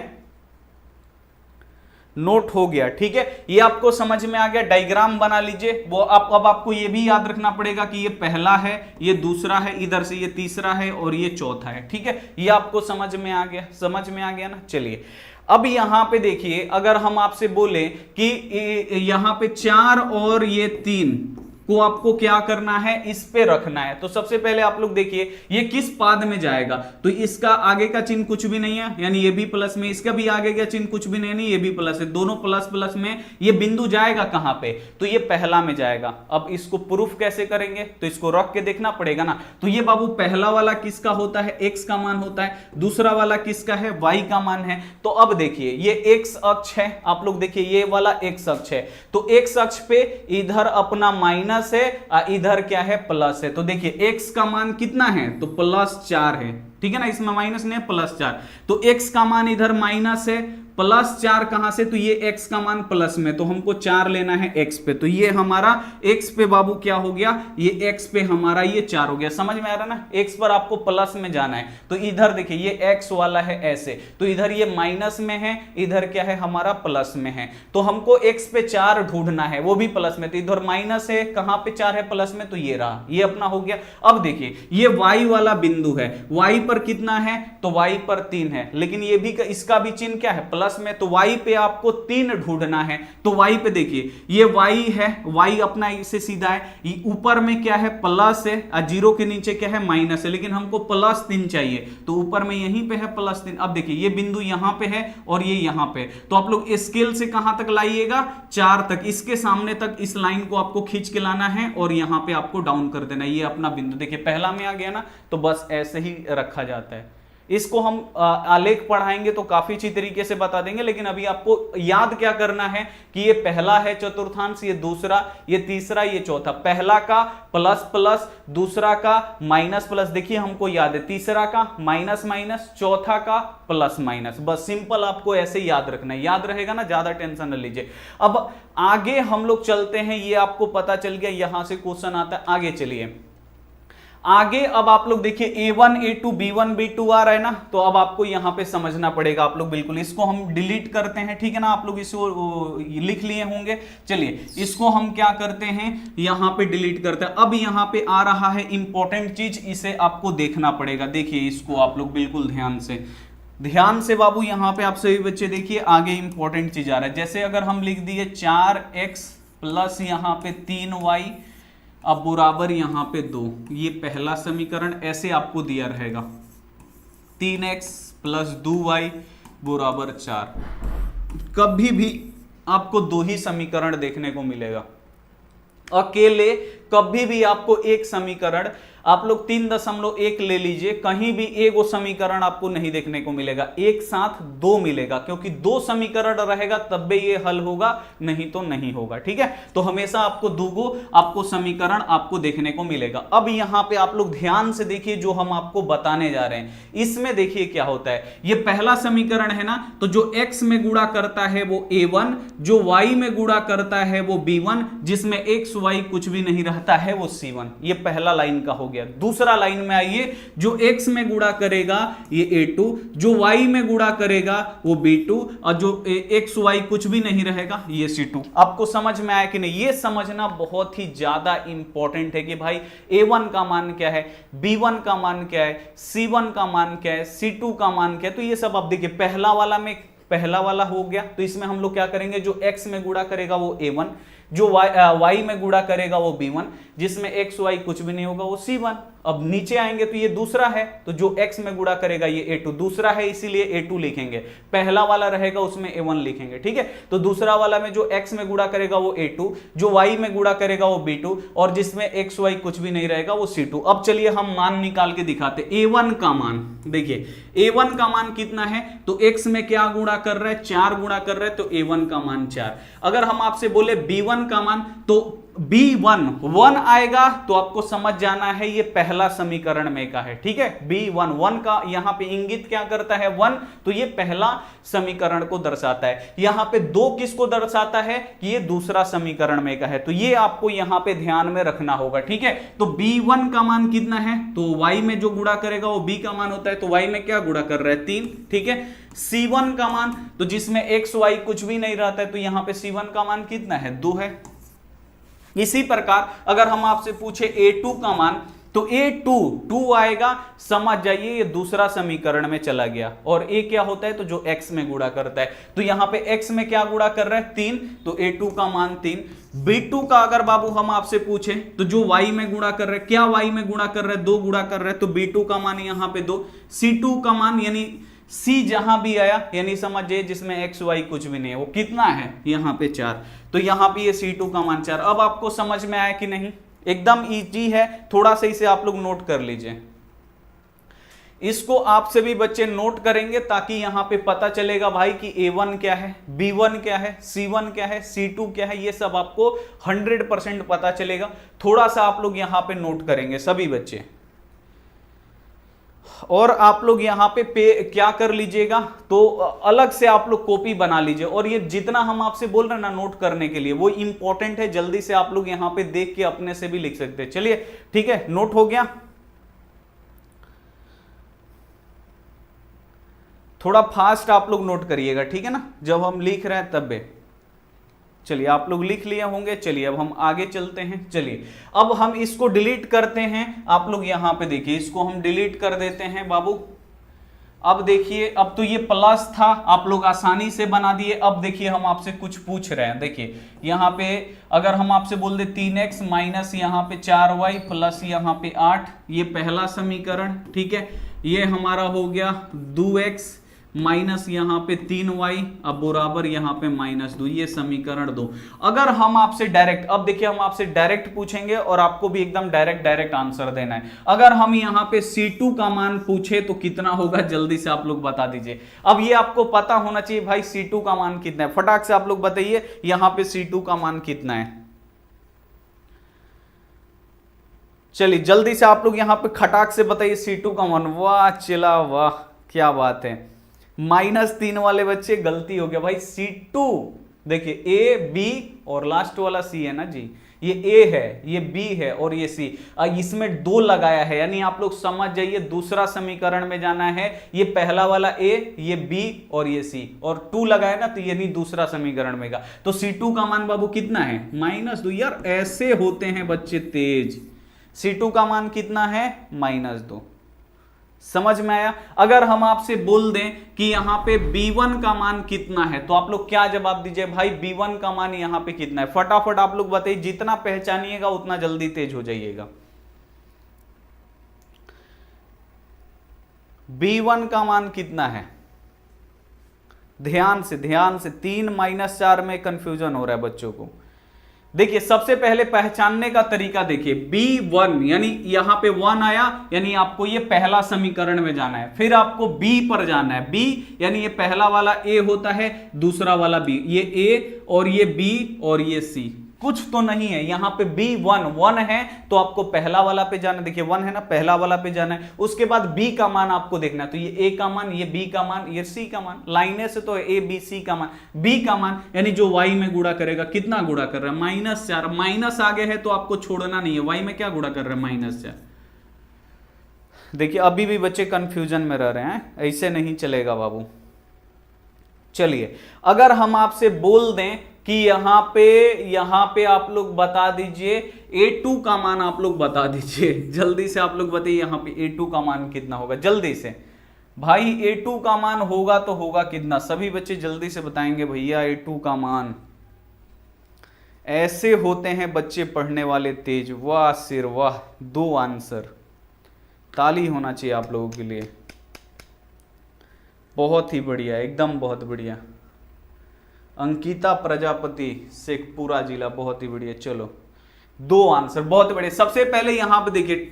नोट हो गया? ठीक है, ये आपको समझ में आ गया। डायग्राम बना लीजिए, वो अब आपको ये भी याद रखना पड़ेगा कि ये पहला है, ये दूसरा है, इधर से ये तीसरा है और ये चौथा है। ठीक है, ये आपको समझ में आ गया, समझ में आ गया ना। चलिए अब यहां पे देखिए, अगर हम आपसे बोले कि यहां पे 4 और ये 3 को आपको क्या करना है, इस पे रखना है, तो सबसे पहले आप लोग देखिए ये किस पाद में जाएगा, तो इसका आगे का चिन्ह कुछ भी नहीं है, यानी ये भी प्लस में, इसका भी आगे का चिन्ह कुछ भी नहीं, ये भी प्लस है, दोनों प्लस प्लस में, ये बिंदु जाएगा कहां पे, तो ये पहला में जाएगा। अब इसको प्रूफ कैसे करेंगे, तो इसको रख के देखना पड़ेगा ना। तो ये बाबू पहला वाला किसका होता है, x का मान होता है, दूसरा वाला किसका है, y का मान है। तो अब देखिए ये x अक्ष है, आप लोग देखिए ये वाला x अक्ष है, तो x अक्ष पे इधर अपना माइनस है, इधर क्या है प्लस है, तो देखिए x का मान कितना है, तो +4 है। ठीक है ना, इसमें माइनस नहीं है, +4, तो x का मान इधर माइनस है, +4 कहां से, तो ये x का मान प्लस में, तो हमको 4 लेना है x पे, तो ये हमारा x पे बाबू क्या हो गया, ये x पे हमारा ये 4 हो गया। समझ में आ रहा ना, x पर आपको प्लस में जाना है, तो इधर देखिए ये x वाला है ऐसे, तो इधर ये माइनस में है, इधर क्या है हमारा प्लस में है, तो हमको x पे 4 ढूंढना है, वो भी प्लस में, तो इधर माइनस है, कहां पे 4 है प्लस में, तो ये रहा, ये अपना हो गया। अब देखिए ये y वाला बिंदु है, y पर कितना है, तो y पर 3 है, लेकिन ये भी इसका भी चिन्ह क्या है प्लस में, तो y पे आपको 3 ढूंढना है। तो y पे देखिए ये y है, y अपना इससे सीधा है, ऊपर में क्या है प्लस है, 0 के नीचे क्या है माइनस है, लेकिन हमको +3 चाहिए, तो ऊपर में यहीं पे है +3। अब देखिए ये बिंदु यहां पे है और ये यहां पे, तो आप लोग स्केल से कहां तक लाइएगा, 4 तक, इसके सामने तक इस लाइन को आपको खींच के लाना है और यहां पे आपको डाउन कर देना है। ये अपना बिंदु देखिए पहला में आ गया ना, तो बस ऐसे ही रखा जाता है। इसको हम आलेख पढ़ाएंगे तो काफी अच्छी तरीके से बता देंगे, लेकिन अभी आपको याद क्या करना है कि ये पहला है चतुर्थांश, ये दूसरा, ये तीसरा, ये चौथा, पहला का प्लस प्लस, दूसरा का माइनस प्लस, देखिए हमको याद है, तीसरा का माइनस माइनस, चौथा का प्लस माइनस, बस सिंपल आपको ऐसे याद रखना है, याद रहेगा ना, ज्यादा टेंशन न लीजिए। अब आगे हम लोग चलते हैं, ये आपको पता चल गया, यहां से क्वेश्चन आता है, आगे चलिए आगे। अब आप लोग देखिए A1 A2 B1 B2 आ रहा है ना, तो अब आपको यहां पे समझना पड़ेगा, आप लोग बिल्कुल इसको हम डिलीट करते हैं, ठीक है ना, आप लोग इसको लिख लिए होंगे। चलिए इसको हम क्या करते हैं, यहां पे डिलीट करते हैं। अब यहां पे आ रहा है इंपॉर्टेंट चीज, इसे आपको देखना पड़ेगा, देखिए इसको आप लोग बिल्कुल ध्यान से बाबू, यहां पे आप सभी बच्चे देखिए आगे इंपॉर्टेंट चीज आ रहा है। जैसे अगर हम लिख दिए 4x प्लस यहां पे 3y, अब बराबर यहां पे 2, ये पहला समीकरण ऐसे आपको दिया रहेगा, 3x प्लस 2y बराबर 4। कभी भी आपको 2 ही समीकरण देखने को मिलेगा, अकेले कभी भी आपको एक समीकरण, आप लोग 3.1 ले लीजिए, कहीं भी एक वो समीकरण आपको नहीं देखने को मिलेगा, एक साथ दो मिलेगा, क्योंकि दो समीकरण रहेगा तब भी ये हल होगा, नहीं तो नहीं होगा। ठीक है, तो हमेशा आपको दूगो आपको समीकरण आपको देखने को मिलेगा। अब यहां पे आप लोग ध्यान से देखिए जो हम आपको बताने जा रहे हैं, इसमें देखिए क्या होता है। ये पहला समीकरण है ना, तो जो x में गुणा करता है वो a1, जो y में गुणा करता है वो b1, जिसमें x y कुछ भी नहीं रहता है वो c1। ये पहला लाइन का हो गया। दूसरा लाइन में आइए, जो x में गुणा करेगा ये a2, जो y में गुणा करेगा वो b2, और जो x y कुछ भी नहीं रहेगा ये c2। आपको समझ में आया कि नहीं? ये समझना बहुत ही ज्यादा इंपॉर्टेंट है कि भाई a1 का मान क्या है, b1 का मान क्या है, c1 का मान क्या है, c2 का मान क्या है। तो ये सब आप देखिए, पहला वाला हो गया, तो इसमें हम लोग क्या करेंगे, जो x में गुणा करेगा वो a1, जो y में गुणा करेगा वो b1, जिसमें x y कुछ भी नहीं होगा वो c1। अब नीचे आएंगे तो ये दूसरा है, तो जो x में गुणा करेगा ये a2, दूसरा है इसीलिए a2 लिखेंगे, पहला वाला रहेगा उसमें a1 लिखेंगे। ठीक है, तो दूसरा वाला में जो x में गुणा करेगा वो a2, जो y में गुणा करेगा वो b2, और जिसमें x y कुछ भी नहीं रहेगा वो c2। अब चलिए हम मान निकाल के दिखाते। a1 का मान देखिए, a1 का मान कितना है, तो x में क्या गुणा कर रहा है, 4 गुणा कर रहा है, तो a1 का मान 4। अगर हम आपसे बोले b1 का मान, तो b1 1 आएगा, तो आपको समझ जाना है ये पहला समीकरण में का है। ठीक है, b1 1 का यहां पे इंगित क्या करता है, 1, तो ये पहला समीकरण को दर्शाता है। यहां पे 2 किसको दर्शाता है, कि ये दूसरा समीकरण में का है, तो ये आपको यहां पे ध्यान में रखना होगा। ठीक है, तो b1 का मान कितना है, तो y में जो गुणा करेगा वो b का मान होता है, तो y में क्या गुणा कर रहा है, 3। ठीक है, c1 का मान, तो जिसमें x y कुछ भी नहीं रहता है, तो यहां पे c1 का मान कितना है, 2 है। इसी प्रकार अगर हम आपसे पूछे a2 का मान, तो a2 2 आएगा, समझ जाइए ये दूसरा समीकरण में चला गया। और a क्या होता है, तो जो x में गुणा करता है, तो यहां पे x में क्या गुणा कर रहा है, 3, तो a2 का मान 3। b2 का अगर बाबू हम आपसे पूछे, तो जो y में गुणा कर रहा है, क्या y में गुणा कर रहा है, 2 गुणा कर रहा है, तो b2 का मान यहां पे 2। c2 का मान, यानी C जहां भी आया, यानी समझिए जिसमें x y कुछ भी नहीं है, वो कितना है, यहां पे 4, तो यहां पे ये C2 का मान 4। अब आपको समझ में आया कि नहीं? एकदम इजी है, थोड़ा सा इसे आप लोग नोट कर लीजिए। इसको आपसे भी बच्चे नोट करेंगे ताकि यहां पे पता चलेगा भाई कि a1 क्या है, b1 क्या है, c1 क्या है, c2 क्या है, ये सब आपको 100% पता चलेगा। थोड़ा सा आप लोग यहां पे नोट करेंगे सभी बच्चे, और आप लोग यहाँ पे क्या कर लीजिएगा, तो अलग से आप लोग कॉपी बना लीजिए। और ये जितना हम आपसे बोल रहे हैं ना नोट करने के लिए, वो इंपॉर्टेंट है, जल्दी से आप लोग यहाँ पे देख के अपने से भी लिख सकते हैं। चलिए ठीक है, नोट हो गया, थोड़ा फास्ट आप लोग नोट करिएगा, ठीक है ना, जब हम लिख रहे हैं तब भी। चलिए आप लोग लिख लिए होंगे, चलिए अब हम आगे चलते हैं। चलिए अब हम इसको डिलीट करते हैं, आप लोग यहां पे देखिए, इसको हम डिलीट कर देते हैं बाबू। अब देखिए, अब तो ये प्लस था, आप लोग आसानी से बना दिए। अब देखिए हम आपसे कुछ पूछ रहे हैं, देखिए यहाँ पे अगर हम आपसे बोल दे 3x माइनस यहाँ पे 4y प्लस यहाँ पे 8, ये पहला समीकरण। ठीक है, ये हमारा हो गया 2x माइनस यहाँ पे 3y, अब बराबर यहाँ पे -2, ये समीकरण 2। अगर हम आपसे डायरेक्ट, अब देखिए हम आपसे डायरेक्ट पूछेंगे और आपको भी एकदम डायरेक्ट आंसर देना है। अगर हम यहाँ पे C2 का मान पूछे तो कितना होगा, जल्दी से आप लोग बता दीजिए। अब ये आपको पता होना चाहिए भाई C2 का मान कितना है, फटाक से आप लोग बताइए यहाँ पे C2 का मान कितना है। चलिए जल्दी से आप लोग यहाँ पे खटाक से बताइए C2 का मान। वाह चला वाह, क्या बात है, -3 वाले बच्चे गलती हो गया भाई, C2 देखिए A B और लास्ट वाला C है ना जी, ये A है, ये B है और ये C, इसमें 2 लगाया है, यानी आप लोग समझ जाइए दूसरा समीकरण में जाना है। ये पहला वाला A, ये B और ये C, और 2 लगाया ना, तो यानी दूसरा समीकरण में का, तो C2 का मान बाबू कितना है, -2। यार ऐसे होते हैं बच्चे तेज, C2 का मान कितना है, -2। समझ में आया? अगर हम आपसे बोल दें कि यहां पे B1 का मान कितना है, तो आप लोग क्या जवाब दीजिए भाई, B1 का मान यहां पे कितना है, फटाफट आप लोग बताइए, जितना पहचानिएगा उतना जल्दी तेज हो जाइएगा। B1 का मान कितना है, ध्यान से 3 - 4 में कंफ्यूजन हो रहा है बच्चों को। देखिए सबसे पहले पहचानने का तरीका देखिए, B1 यानी यहां पे 1 आया, यानी आपको ये पहला समीकरण में जाना है। फिर आपको B पर जाना है, B यानी ये पहला वाला A होता है, दूसरा वाला B, ये A और ये B और ये C, कुछ तो नहीं है यहां पे। B1 1 है तो आपको पहला वाला पे जाना है, देखिए 1 है ना, पहला वाला पे जाना है। उसके बाद B का मान आपको देखना है, तो ये A का मान, ये B का मान, ये C का मान, लाइने से तो A B C का मान, B का मान यानी जो Y में गुणा करेगा, कितना गुणा कर रहा है, -4, माइनस आगे है तो आपको छोड़ना नहीं है, Y में क्या गुणा कर रहे हैं, -4। देखिए अभी भी बच्चे कंफ्यूजन में रह रहे हैं, ऐसे नहीं चलेगा बाबू। चलिए अगर हम आपसे बोल दें कि यहां पे आप लोग बता दीजिए A2 का मान, आप लोग बता दीजिए जल्दी से, आप लोग बताइए यहां पे A2 का मान कितना होगा, जल्दी से भाई। A2 का मान होगा तो होगा कितना, सभी बच्चे जल्दी से बताएंगे भैया A2 का मान। ऐसे होते हैं बच्चे पढ़ने वाले तेज, वाह सिर वाह, 2 आंसर, ताली होना चाहिए आप लोगों के लिए, बहुत ही बढ़िया, एकदम बहुत बढ़िया। अंकिता प्रजापति, शेखपुरा जिला, बहुत ही बढ़िया। चलो 2 आंसर, बहुत बढ़िया। सबसे पहले यहां पे देखिए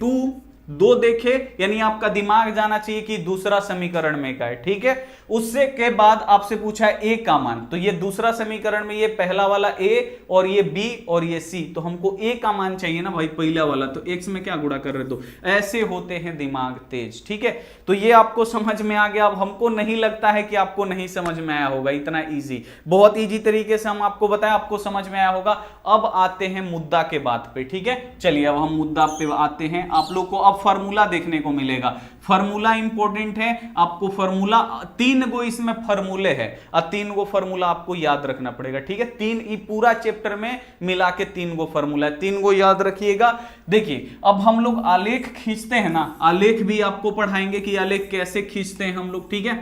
2 देखे, यानी आपका दिमाग जाना चाहिए कि दूसरा समीकरण में क्या है, ठीक है। उससे के बाद आपसे पूछा है A का मान, तो ये दूसरा समीकरण में ये पहला वाला A और ये B और ये C, तो हमको A का मान चाहिए ना भाई, पहला वाला, तो X में क्या गुणा कर रहे हो, ऐसे होते हैं दिमाग तेज, ठीक है। तो ये आपको समझ में आ गया। अब हमको नहीं लगता है कि आपको नहीं समझ में आया होगा, इतना इजी, बहुत इजी तरीके से हम आपको बताएं, आपको समझ में आया होगा। अब आते हैं मुद्दा के बात पे, ठीक है। चलिए अब हम मुद्दा पे आते हैं। आप लोग को अब फॉर्मूला देखने को मिलेगा, फॉर्मूला इंपॉर्टेंट है आपको। फॉर्मूला 3 गो इसमें फॉर्मूले हैं और 3 गो फॉर्मूला आपको याद रखना पड़ेगा, ठीक है। 3 पूरा चैप्टर में मिला के 3 गो फॉर्मूला है, 3 गो याद रखिएगा। देखिए अब हम लोग आलेख खींचते हैं ना, आलेख भी आपको पढ़ाएंगे कि आलेख कैसे खींचते हैं हम लोग, ठीक है।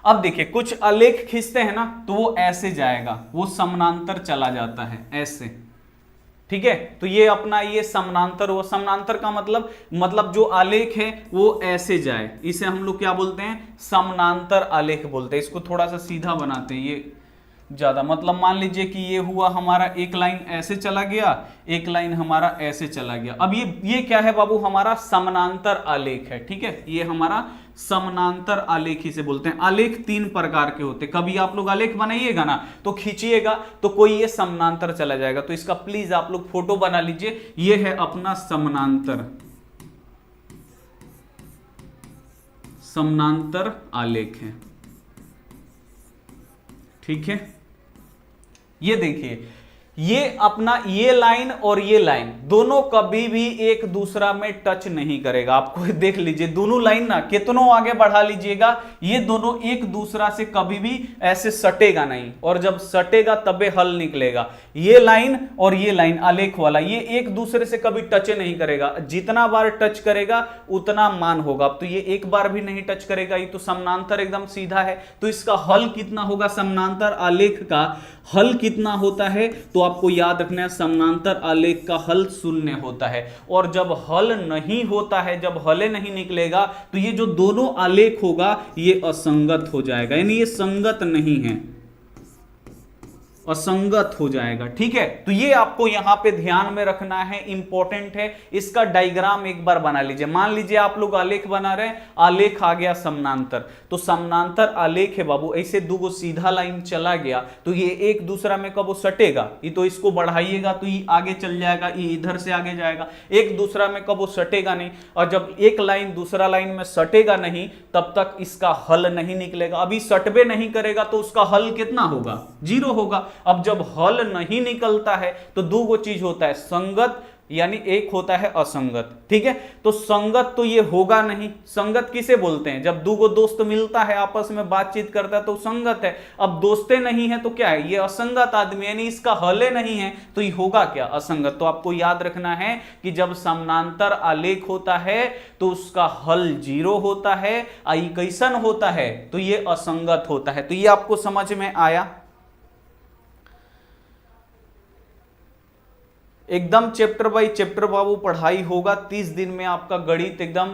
अब देखिए कुछ आलेख खींचते हैं ना तो वो ऐसे जाएगा, वो समानांतर चला जाता है ऐसे, ठीक है। तो ये अपना ये समानांतर, वो समानांतर का मतलब जो आलेख है वो ऐसे जाए, इसे हम लोग क्या बोलते हैं, समानांतर आलेख बोलते हैं। इसको थोड़ा सा सीधा बनाते हैं, ये ज्यादा, मतलब मान लीजिए कि ये हुआ हमारा, एक लाइन ऐसे चला गया, एक लाइन हमारा ऐसे चला गया। अब ये क्या है बाबू, हमारा समानांतर आलेख है, ठीक है। ये हमारा समानांतर आलेख ही से बोलते हैं। आलेख 3 प्रकार के होते हैं, कभी आप लोग आलेख बनाइएगा ना तो खींचिएगा तो कोई ये समानांतर चला जाएगा, तो इसका प्लीज आप लोग फोटो बना लीजिए। ये है अपना समानांतर आलेख है, ठीक है। ये देखिए ये अपना ये लाइन और ये लाइन दोनों कभी भी एक दूसरा में टच नहीं करेगा। आपको देख लीजिए दोनों लाइन ना, कितनों आगे बढ़ा लीजिएगा ये दोनों एक दूसरा से कभी भी ऐसे सटेगा नहीं, और जब सटेगा तबे हल निकलेगा। ये लाइन और ये लाइन आलेख वाला ये एक दूसरे से कभी टच नहीं करेगा, जितना बार टच करेगा उतना मान होगा। अब तो ये एक बार भी नहीं टच करेगा, ये तो समानांतर एकदम सीधा है। तो इसका हल कितना होगा, समानांतर आलेख का हल कितना होता है, तो आपको याद रखना है समानांतर आलेख का हल 0 होता है। और जब हल नहीं होता है, जब हले नहीं निकलेगा तो ये जो दोनों आलेख होगा ये असंगत हो जाएगा, यानी ये संगत नहीं है, असंगत हो जाएगा, ठीक है। तो ये आपको यहां पे ध्यान में रखना है, इंपॉर्टेंट है। इसका डायग्राम एक बार बना लीजिए। मान लीजिए आप लोग आलेख बना रहे हैं, आलेख आ गया समानांतर, तो समानांतर आलेख है बाबू, ऐसे 2 सीधा लाइन चला गया तो ये एक दूसरा में कब सटेगा, ये तो इसको बढ़ाइएगा तो ये आगे चल जाएगा, ये इधर से आगे जाएगा, एक दूसरा में कब सटेगा नहीं। और जब एक लाइन दूसरा लाइन में सटेगा नहीं तब तक इसका हल नहीं निकलेगा। अभी सटबे नहीं करेगा तो उसका हल कितना होगा, 0 होगा। अब जब हल नहीं निकलता है तो 2 चीज होता है, संगत यानी एक होता है असंगत, ठीक है। तो संगत तो ये होगा नहीं, संगत किसे बोलते हैं, जब 2 दोस्त मिलता है आपस में बातचीत करता है तो संगत है। अब दोस्तें नहीं है तो क्या है, ये असंगत आदमी, यानी इसका हले नहीं है तो ये होगा क्या, असंगत। तो आपको याद रखना है कि जब समानांतर आलेख होता है तो उसका हल 0 होता है, आई कैसन होता है, तो ये असंगत होता है। तो ये आपको समझ में आया, एकदम चैप्टर बाय चैप्टर बाबू पढ़ाई होगा। 30 दिन में आपका गणित एकदम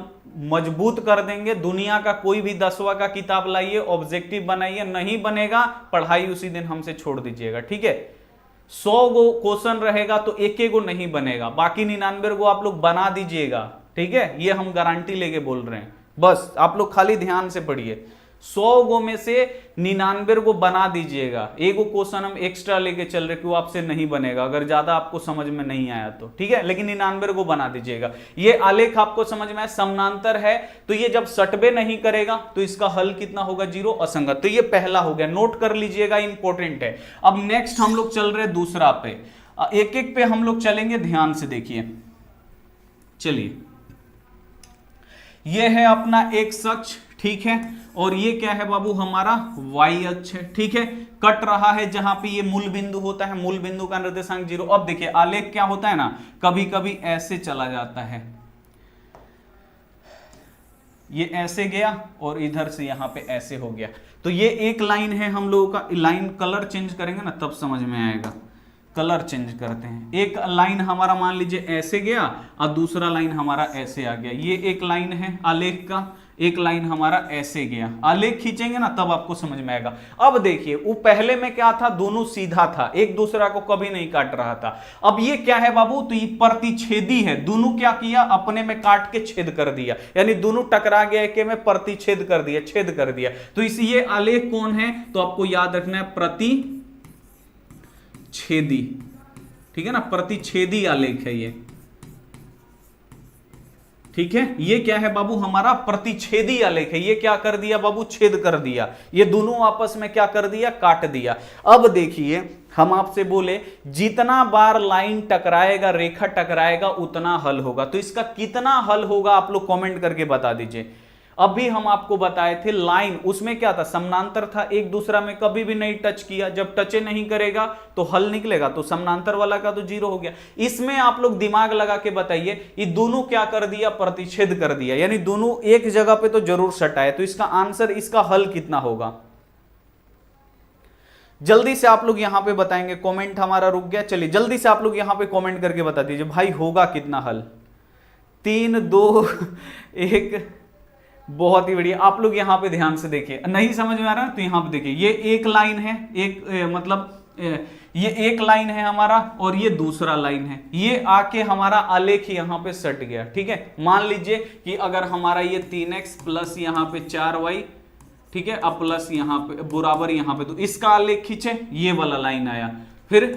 मजबूत कर देंगे। दुनिया का कोई भी 10वां का किताब लाइए, ऑब्जेक्टिव बनाइए, नहीं बनेगा पढ़ाई उसी दिन हमसे छोड़ दीजिएगा, ठीक है। 100 गो क्वेश्चन रहेगा तो एक एक गो नहीं बनेगा, बाकी 99 गो आप लोग बना दीजिएगा, ठीक है, ये हम गारंटी लेके बोल रहे हैं। बस आप लोग खाली ध्यान से पढ़िए, 100 गो में से 99 गो बना दीजिएगा, एक गो क्वेश्चन हम एक्स्ट्रा लेके चल रहे कि वो आपसे नहीं बनेगा अगर ज्यादा आपको समझ में नहीं आया तो, ठीक है, लेकिन 99 गो बना दीजिएगा। ये आलेख आपको समझ में आया, समानांतर है तो ये जब सटबे नहीं करेगा तो इसका हल कितना होगा, 0, असंगत। तो ये पहला हो गया, नोट कर लीजिएगा, इंपॉर्टेंट है। अब नेक्स्ट हम लोग चल रहे दूसरा पे, एक एक पे हम लोग चलेंगे, ध्यान से देखिए। चलिए, ये है अपना एक्स अक्ष, ठीक है, और ये क्या है बाबू, हमारा y अक्ष है, ठीक है, कट रहा है जहां पे ये मूल बिंदु होता है, मूल बिंदु का निर्देशांक 0। अब देखिए आलेख क्या होता है ना, कभी कभी ऐसे चला जाता है, ये ऐसे गया और इधर से यहां पे ऐसे हो गया, तो ये एक लाइन है हम लोगों का। लाइन कलर चेंज करेंगे ना तब समझ में आएगा, कलर चेंज करते हैं। एक लाइन हमारा मान लीजिए ऐसे गया और दूसरा लाइन हमारा ऐसे आ गया, ये एक लाइन है आलेख का, एक लाइन हमारा ऐसे गया। आलेख खींचेंगे ना तब आपको समझ में आएगा। अब देखिए वो पहले में क्या था, दोनों सीधा था, एक दूसरा को कभी नहीं काट रहा था। अब ये क्या है बाबू, तो ये प्रतिच्छेदी है, दोनों क्या किया, अपने में काट के छेद कर दिया, यानी दोनों टकरा गया, एक में प्रतिच्छेद कर दिया, छेद कर दिया। तो इस ये आलेख कौन है, तो आपको याद रखना है प्रतिच्छेदी, ठीक है ना, प्रतिच्छेदी आलेख है ये, ठीक है। ये क्या है बाबू, हमारा प्रतिच्छेदी आलेख है। ये क्या कर दिया बाबू, छेद कर दिया, ये दोनों आपस में क्या कर दिया, काट दिया। अब देखिए हम आपसे बोले जितना बार लाइन टकराएगा, रेखा टकराएगा, उतना हल होगा। तो इसका कितना हल होगा आप लोग कमेंट करके बता दीजिए। अभी हम आपको बताए थे लाइन, उसमें क्या था, समानांतर था, एक दूसरा में कभी भी नहीं टच किया, जब टचे नहीं करेगा तो हल निकलेगा, तो समानांतर वाला का तो 0 हो गया। इसमें आप लोग दिमाग लगा के बताइए, ये दोनों क्या कर दिया, प्रतिच्छेद कर दिया, यानी दोनों एक जगह पे तो जरूर सटाए। तो इसका आंसर, इसका हल कितना होगा, जल्दी से आप लोग यहां पे बताएंगे। कमेंट हमारा रुक गया, चलिए जल्दी से आप लोग यहां पे कमेंट करके बता दीजिए भाई होगा कितना हल। 3, 2, 1, बहुत ही बढ़िया। आप लोग यहां पे ध्यान से देखिए, नहीं समझ में आ रहा है तो यहां पे देखिए, ये एक लाइन है, ये एक लाइन है हमारा और ये दूसरा लाइन है, ये आके हमारा आलेख यहां पे सट गया, ठीक है। मान लीजिए कि अगर हमारा ये 3x प्लस यहां पे 4y, ठीक है, अब प्लस यहां पे बराबर यहां पे, तो इसका आलेख खींचे, ये वाला लाइन आया। फिर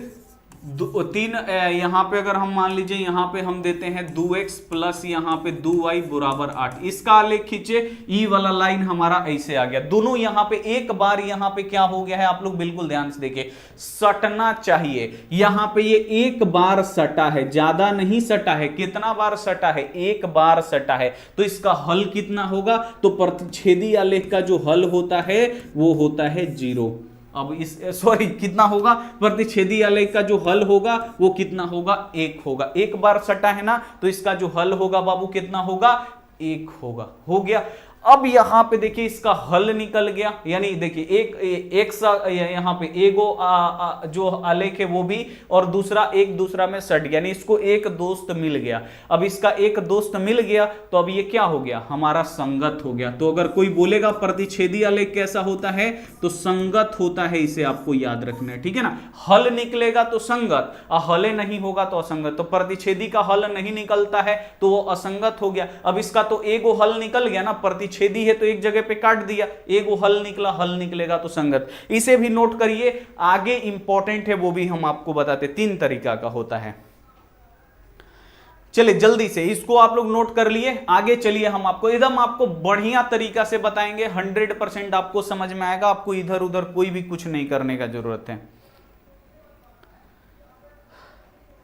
3 यहां पे अगर हम मान लीजिए यहां पे हम देते हैं 2x प्लस यहां पे 2y बराबर 8, इसका आलेख खींचे, ई वाला लाइन हमारा ऐसे आ गया। दोनों यहां पे एक बार यहां पे क्या हो गया है, आप लोग बिल्कुल ध्यान से देखिए, सटना चाहिए। यहां पे ये एक बार सटा है, ज्यादा नहीं सटा है, कितना बार सटा है, एक बार सटा है। तो इसका हल कितना होगा, तो प्रतिच्छेदी आलेख का जो हल होता है वो होता है 0। अब कितना होगा, प्रतिच्छेदी आलेख का जो हल होगा वो कितना होगा, 1 होगा। एक बार सटा है ना, तो इसका जो हल होगा बाबू कितना होगा, 1 होगा। हो गया। अब यहां पे देखिए इसका हल निकल गया, यानी देखिए एक यहां पे एगो जो आलेख है वो भी, और दूसरा एक दूसरा में सट गया, यानी इसको एक दोस्त मिल गया। अब इसका एक दोस्त मिल गया तो अब ये क्या हो गया, हमारा संगत हो गया। तो अगर कोई बोलेगा प्रतिच्छेदी आलेख कैसा होता है, तो संगत होता है, इसे आपको याद रखना है, ठीक है ना। हल निकलेगा तो संगत, और हले नहीं होगा तो असंगत। तो प्रतिच्छेदी का हल नहीं निकलता है तो वो असंगत हो गया। अब इसका तो एगो हल निकल गया ना, प्रतिच्छेदी है तो एक जगह पे काट दिया, एगो हल निकला, हल निकलेगा तो संगत। इसे भी नोट करिए, आगे इंपॉर्टेंट है वो भी हम आपको बताते, 3 तरीका का होता है। चलिए जल्दी से इसको आप लोग नोट कर लिए, आगे चलिए हम आपको एकदम आपको बढ़िया तरीका से बताएंगे, 100% आपको समझ में आएगा, आपको इधर उधर कोई भी कुछ नहीं करने का जरूरत है।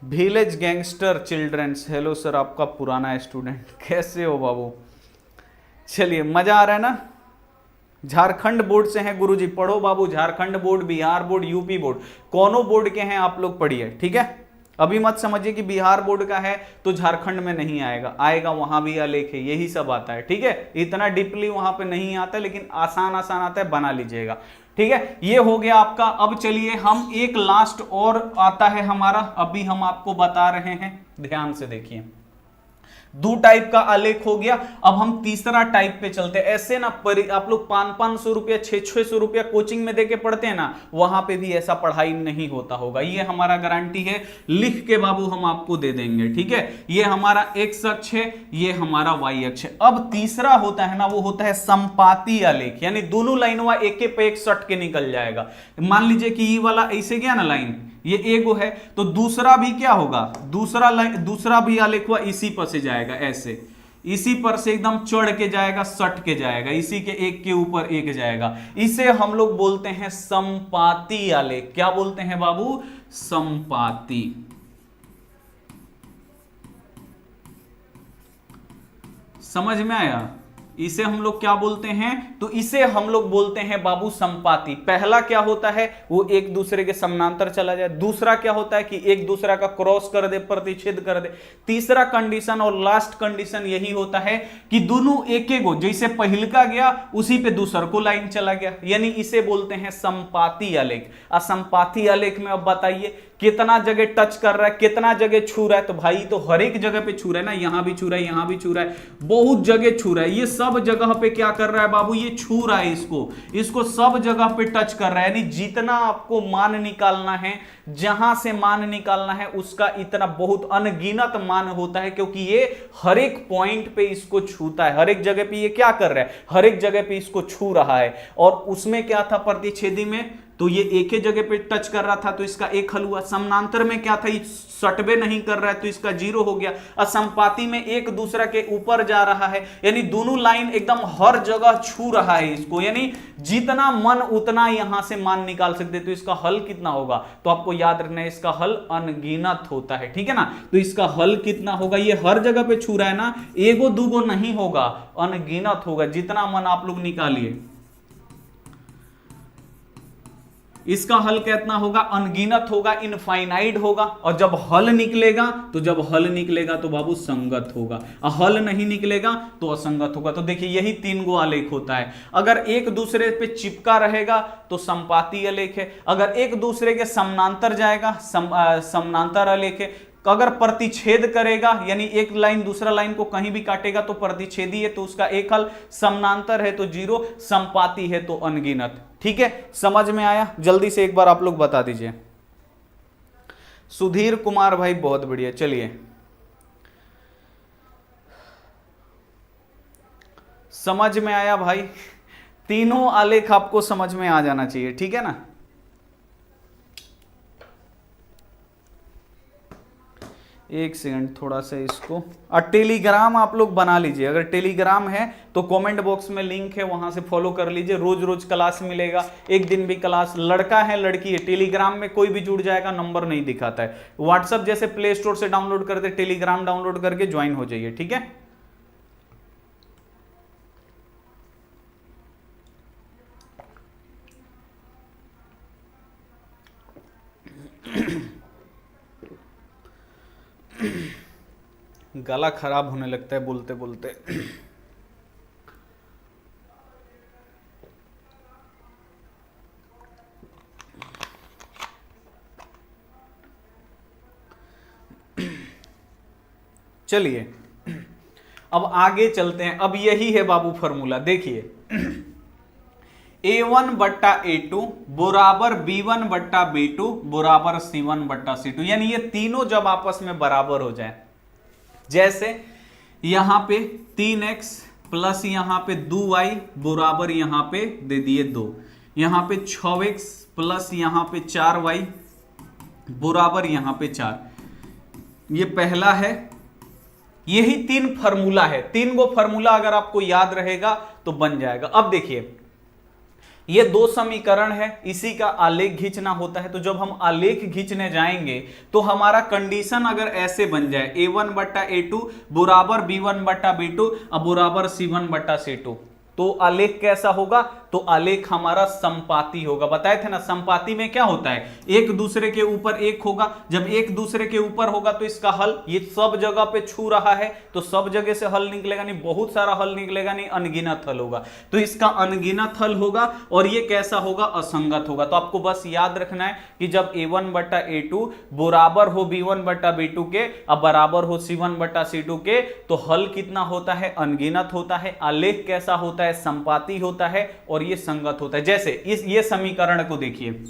Village gangster childrens, hello sir, आपका पुराना स्टूडेंट, कैसे हो बाबू। चलिए मजा आ रहा है ना। झारखंड बोर्ड से हैं गुरुजी, पढ़ो बाबू, Jharkhand board, Bihar board, UP board, कौनों बोर्ड के हैं आप लोग पढ़िए, ठीक है। अभी मत समझिए कि बिहार बोर्ड का है तो झारखंड में नहीं आएगा, आएगा, वहां भी आलेख है, यही सब आता है, ठीक है। इतना डीपली वहां पे नहीं आता, लेकिन आसान आसान आता है, बना लीजिएगा, ठीक है। ये हो गया आपका। अब चलिए हम एक लास्ट और आता है हमारा, अभी हम आपको बता रहे हैं, ध्यान से देखिए। दो टाइप का आलेख हो गया। अब हम तीसरा टाइप पे चलते हैं। ऐसे ना आप लोग 500-500 रुपया 600-600 रुपया कोचिंग में देके पढ़ते हैं ना, वहां पे भी ऐसा पढ़ाई नहीं होता होगा। ये हमारा गारंटी है, लिख के बाबू हम आपको दे देंगे, ठीक है। ये हमारा एक्स अक्ष है, ये हमारा वाई अक्ष है। अब तीसरा होता है ना, वो होता है संपाती आलेख, यानी दोनों लाइनवा एक पे एक सट के निकल जाएगा। मान लीजिए कि ये वाला ऐसे गया ना लाइन, ये एगो है, तो दूसरा भी क्या होगा, दूसरा भी आलेख हुआ इसी पर से जाएगा, ऐसे इसी पर से एकदम चढ़ के जाएगा, सट के जाएगा, इसी के एक के ऊपर एक जाएगा। इसे हम लोग बोलते हैं संपाती आलेख। क्या बोलते हैं बाबू, संपाती। समझ में आया, इसे हम लोग क्या बोलते हैं, तो इसे हम लोग बोलते हैं बाबू संपाती। पहला क्या होता है, वो एक दूसरे के समानांतर चला जाए। दूसरा क्या होता है कि एक दूसरा का क्रॉस कर दे, प्रतिच्छेद कर दे। तीसरा कंडीशन और लास्ट कंडीशन यही होता है कि दोनों एक एक हो, जैसे पहल का गया उसी पे दूसर को लाइन चला गया, यानी इसे बोलते हैं संपाती आलेख। असंपाती आलेख में अब बताइए कितना जगह टच कर रहा है, कितना जगह छू रहा है, तो भाई तो हर एक जगह पे छू रहा है ना, यहां भी छू रहा है, यहां भी छू रहा है, बहुत जगह छू रहा है। ये सब जगह पे क्या कर रहा है बाबू, ये छू रहा है, इसको सब जगह पे टच कर रहा है। यानी जितना आपको मान निकालना है, जहां से मान निकालना है, उसका इतना बहुत अनगिनत मान होता है, क्योंकि ये हर एक पॉइंट पे इसको छूता है। हर एक जगह पे ये क्या कर रहा है, हर एक जगह पे इसको छू रहा है। और उसमें क्या था, प्रतिच्छेदी में तो ये एक ही जगह पे टच कर रहा था, तो इसका एक हल हुआ। समानांतर में क्या था, ये सटवे नहीं कर रहा है, तो इसका 0 हो गया। असंपाती में एक दूसरा के ऊपर जा रहा है, यानी दोनों लाइन एकदम हर जगह छू रहा है इसको, यानी जितना मन उतना यहां से मान निकाल सकते। तो इसका हल कितना होगा, तो आपको याद रखना है, इसका हल अनगिनत होता है, ठीक है ना। तो इसका हल कितना होगा, ये हर जगह पे छू रहा है ना, एगो दूगो नहीं होगा, अनगिनत होगा, जितना मन आप लोग निकालिए। इसका हल कितना होगा, अनगिनत होगा, इनफाइनाइट होगा। और जब हल निकलेगा तो बाबू संगत होगा, और हल नहीं निकलेगा तो असंगत होगा। तो देखिए यही 3 गो आलेख होता है। अगर एक दूसरे पे चिपका रहेगा तो संपाती आलेख है, अगर एक दूसरे के समानांतर जाएगा समानांतर आलेख है, अगर प्रतिच्छेद करेगा यानी एक लाइन दूसरा लाइन को कहीं भी काटेगा तो प्रतिच्छेदी है, तो उसका एक हल, समानांतर है तो 0, संपाती है तो अनगिनत। ठीक है, समझ में आया। जल्दी से एक बार आप लोग बता दीजिए। सुधीर कुमार भाई बहुत बढ़िया। चलिए समझ में आया भाई, तीनों आलेख आपको समझ में आ जाना चाहिए, ठीक है ना। एक सेकंड, थोड़ा सा इसको, और टेलीग्राम आप लोग बना लीजिए। अगर टेलीग्राम है तो कमेंट बॉक्स में लिंक है, वहां से फॉलो कर लीजिए। रोज रोज क्लास मिलेगा, एक दिन भी क्लास। लड़का है लड़की है, टेलीग्राम में कोई भी जुड़ जाएगा, नंबर नहीं दिखाता है। व्हाट्सएप जैसे प्ले स्टोर से डाउनलोड करते, टेलीग्राम डाउनलोड करके ज्वाइन हो जाइए, ठीक है। गला खराब होने लगता है बोलते बोलते। चलिए अब आगे चलते हैं। अब यही है बाबू फॉर्मूला, देखिए A1 बट्टा A2 बराबर B1 बट्टा B2 बराबर C1 बट्टा C2, यानी ये तीनों जब आपस में बराबर हो जाए, जैसे यहां पे 3x प्लस यहां पे 2y बराबर यहां पे दे दिए 2, यहां पे 6x प्लस यहां पे 4y बराबर यहां पे 4, ये पहला है। यही 3 फार्मूला है, 3 गो फार्मूला अगर आपको याद रहेगा तो बन जाएगा। अब देखिए ये 2 समीकरण है, इसी का आलेख खींचना होता है। तो जब हम आलेख खींचने जाएंगे तो हमारा कंडीशन अगर ऐसे बन जाए A1 बट्टा A2 बराबर B1 बट्टा B2 और बराबर C1 बट्टा C2, तो आलेख कैसा होगा? तो आलेख हमारा संपाती होगा। बताए थे ना, संपाती में क्या होता है, एक दूसरे के ऊपर एक होगा। जब एक दूसरे के ऊपर होगा तो इसका हल ये सब जगह पे छू रहा है, तो सब जगह से हल निकलेगा नहीं, बहुत सारा हल निकलेगा नहीं, अनगिनत हल होगा। तो इसका अनगिनत हल होगा और ये कैसा होगा? असंगत होगा। तो आपको बस याद रखना है कि जब a1 बटा a2 बराबर हो b1 बटा b2 के, अब बराबर हो c1 बटा c2 के, तो हल कितना होता है? अनगिनत होता है। आलेख कैसा होता है? संपाती होता है और ये संगत होता है। जैसे ये समीकरण को देखिए,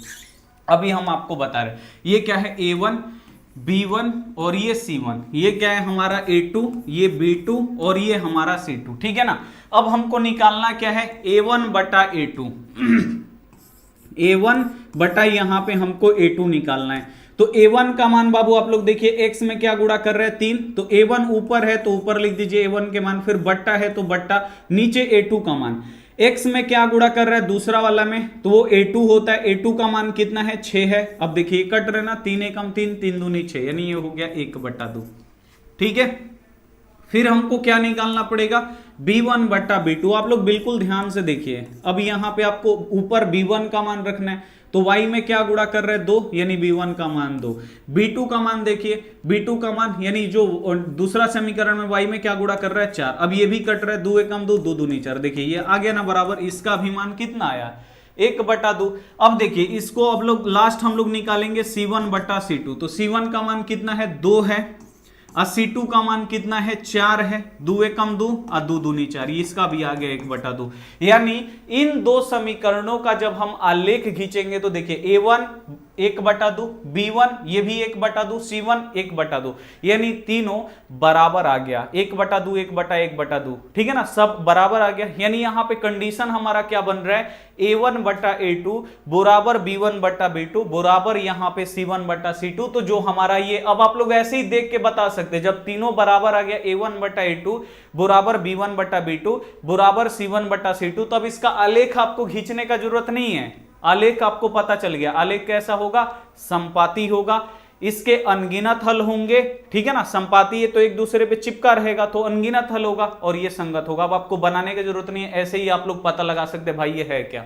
अभी हम आपको बता रहे हैं ये क्या है? a1 b1 और ये c1, ये क्या है हमारा? a2, ये b2 और ये हमारा c2, ठीक है ना। अब हमको निकालना क्या है? a1 बटा a2 a1 बटा यहां पे हमको a2 निकालना है। तो a1 का मान बाबू आप लोग देखिए, x में क्या गुणा कर रहे हैं? 3, तो a1 ऊपर है तो ऊपर लिख दीजिए a1 के मान, फिर बट्टा है तो बट्टा, नीचे a2 का मान। x में क्या गुणा कर रहा है? दूसरा वाला में, तो वो a2 होता है। a2 का मान कितना है? 6 है। अब देखिए कट रहे ना, 3 एकम 3, 3 दूनी 6, यानी ये हो गया 1/2, ठीक है। फिर हमको क्या निकालना पड़ेगा? b1 बट्टा b2। आप लोग बिल्कुल ध्यान से देखिए, अब यहां पे आपको ऊपर b1 का मान रखना है, तो y में क्या गुणा कर रहे हैं? 2, यानी b1 का मान 2। b2 का मान देखिए, b2 का मान यानी जो दूसरा समीकरण में y में क्या गुणा कर रहा है? 4। अब ये भी कट रहा है, 2 एकम 2, 2 दूनी 4, देखिए ये आ गया ना बराबर। इसका भी मान कितना आया? 1/2। अब देखिए इसको अब लोग लास्ट हम लोग निकालेंगे c1 बटा c2। तो c1 का मान कितना है? 2 है, और c2 का मान कितना है? 4 है। 2 एकम 2 और 2 दूनी 4, इसका भी आ गया 1/2। यानी इन दो समीकरणों का जब हम आलेख खींचेंगे तो देखिए a1 1/2, b1 ये भी 1/2, c1 1/2, यानी तीनों बराबर आ गया। 1/2 1/2, ठीक है ना, सब बराबर आ गया। यानी यहां पे कंडीशन हमारा क्या बन रहा है? a1 बटा a2 बराबर b1 बटा b2 बराबर यहां पे c1 बटा c2। तो जो हमारा ये, अब आप लोग ऐसे ही देख के बता सकते, जब तीनों बराबर आ गया a1 बटा a2 बराबर b1 बटा b2 बराबर c1 बटा c2, तब इसका आलेख आपको खींचने का जरूरत नहीं है, आलेख आपको पता चल गया। आलेख कैसा होगा? संपाती होगा। इसके अनगिनत हल होंगे, ठीक है ना। संपाती है तो एक दूसरे पे चिपका रहेगा, तो अनगिनत हल होगा, और ये संगत होगा। अब आपको बनाने की जरूरत नहीं है, ऐसे ही आप लोग पता लगा सकते भाई ये है क्या।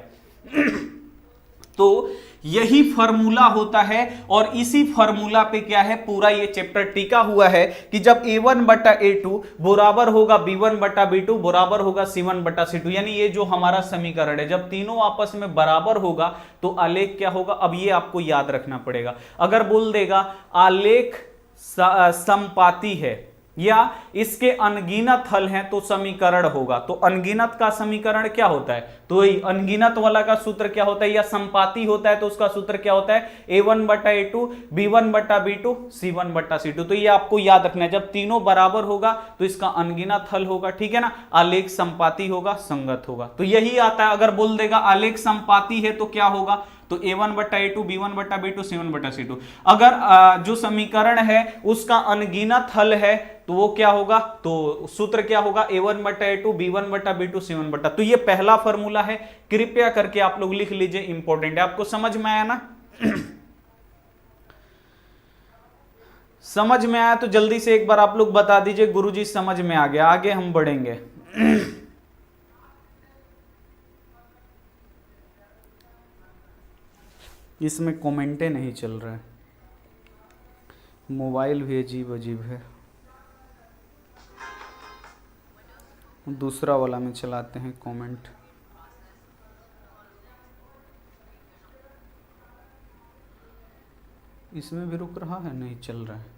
तो यही फॉर्मूला होता है, और इसी फॉर्मूला पे क्या है, पूरा ये चैप्टर टिका हुआ है कि जब a1 बटा a2 बराबर होगा b1 बटा b2 बराबर होगा c1 बटा c2, यानी ये जो हमारा समीकरण है जब तीनों आपस में बराबर होगा तो आलेख क्या होगा? अब ये आपको याद रखना पड़ेगा। अगर बोल देगा आलेख संपाती है या इसके अनगिनत हल हैं तो समीकरण होगा। तो अनगिनत का समीकरण क्या होता है? तो अनगिनत वाला का सूत्र क्या होता है? या संपाती होता है तो उसका सूत्र क्या होता है? a1 बटा a2 b1 बटा b2 c1 बटा c2। तो ये आपको याद रखना है, जब तीनों बराबर होगा तो इसका अनगिनत हल होगा, ठीक है ना। आलेख संपाती होगा, संगत होगा। तो यही आता है। अगर बोल देगा आलेख संपाती है तो क्या होगा? तो a1 बटा a2 b1 बटा b2 c1 बटा c2। अगर जो समीकरण है उसका अनगिनत हल है तो वो क्या होगा? तो सूत्र क्या होगा? a1 बटा a2 b1 बटा b2 c1 बटा। तो ये पहला फॉर्मूला है, कृपया करके आप लोग लिख लीजिए, इंपॉर्टेंट है। आपको समझ में आया ना? समझ में आया तो जल्दी से एक बार आप लोग बता दीजिए गुरुजी समझ में आ गया, आगे हम बढ़ेंगे। इसमें कमेंटें नहीं चल रहा है, मोबाइल भी अजीब अजीब है। दूसरा वाला में चलाते हैं कमेंट। इसमें भी रुक रहा है, नहीं चल रहा है।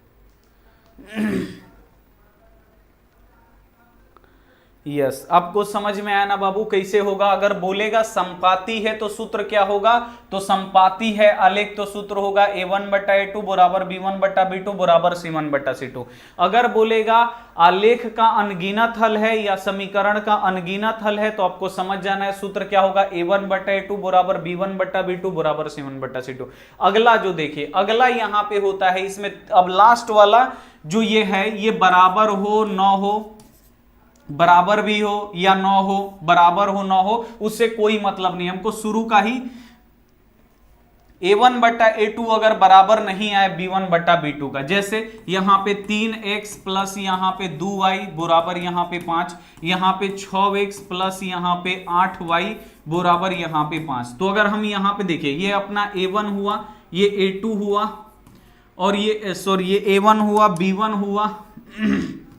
यस, आपको समझ में आया ना बाबू कैसे होगा? अगर बोलेगा संपाती है तो सूत्र क्या होगा? तो संपाती है आलेख तो सूत्र होगा a1 बटा a2 बराबर b1 बटा b2 बराबर c1 बटा c2। अगर बोलेगा आलेख का अनगिनत हल है या समीकरण का अनगिनत हल है तो आपको समझ जाना है सूत्र क्या होगा? a1 बटा a2 बराबर b1 बटा b2 बराबर c1 बटा c2। अगला जो देखिए, अगला यहां पे होता है इसमें, अब लास्ट वाला जो ये है, ये बराबर हो न हो, बराबर भी हो या न हो, बराबर हो न हो, उससे कोई मतलब नहीं, हमको शुरू का ही a1 बट्टा a2 अगर बराबर नहीं आए b1 बट्टा b2 का, जैसे यहां पे 3x प्लस यहां पे 2y बराबर यहां पे 5, यहां पे 6x प्लस यहां पे 8y बराबर यहां पे 5। तो अगर हम यहां पे देखिए, ये अपना a1 हुआ, ये a2 हुआ, और ये सॉरी ये a1 हुआ, b1 हुआ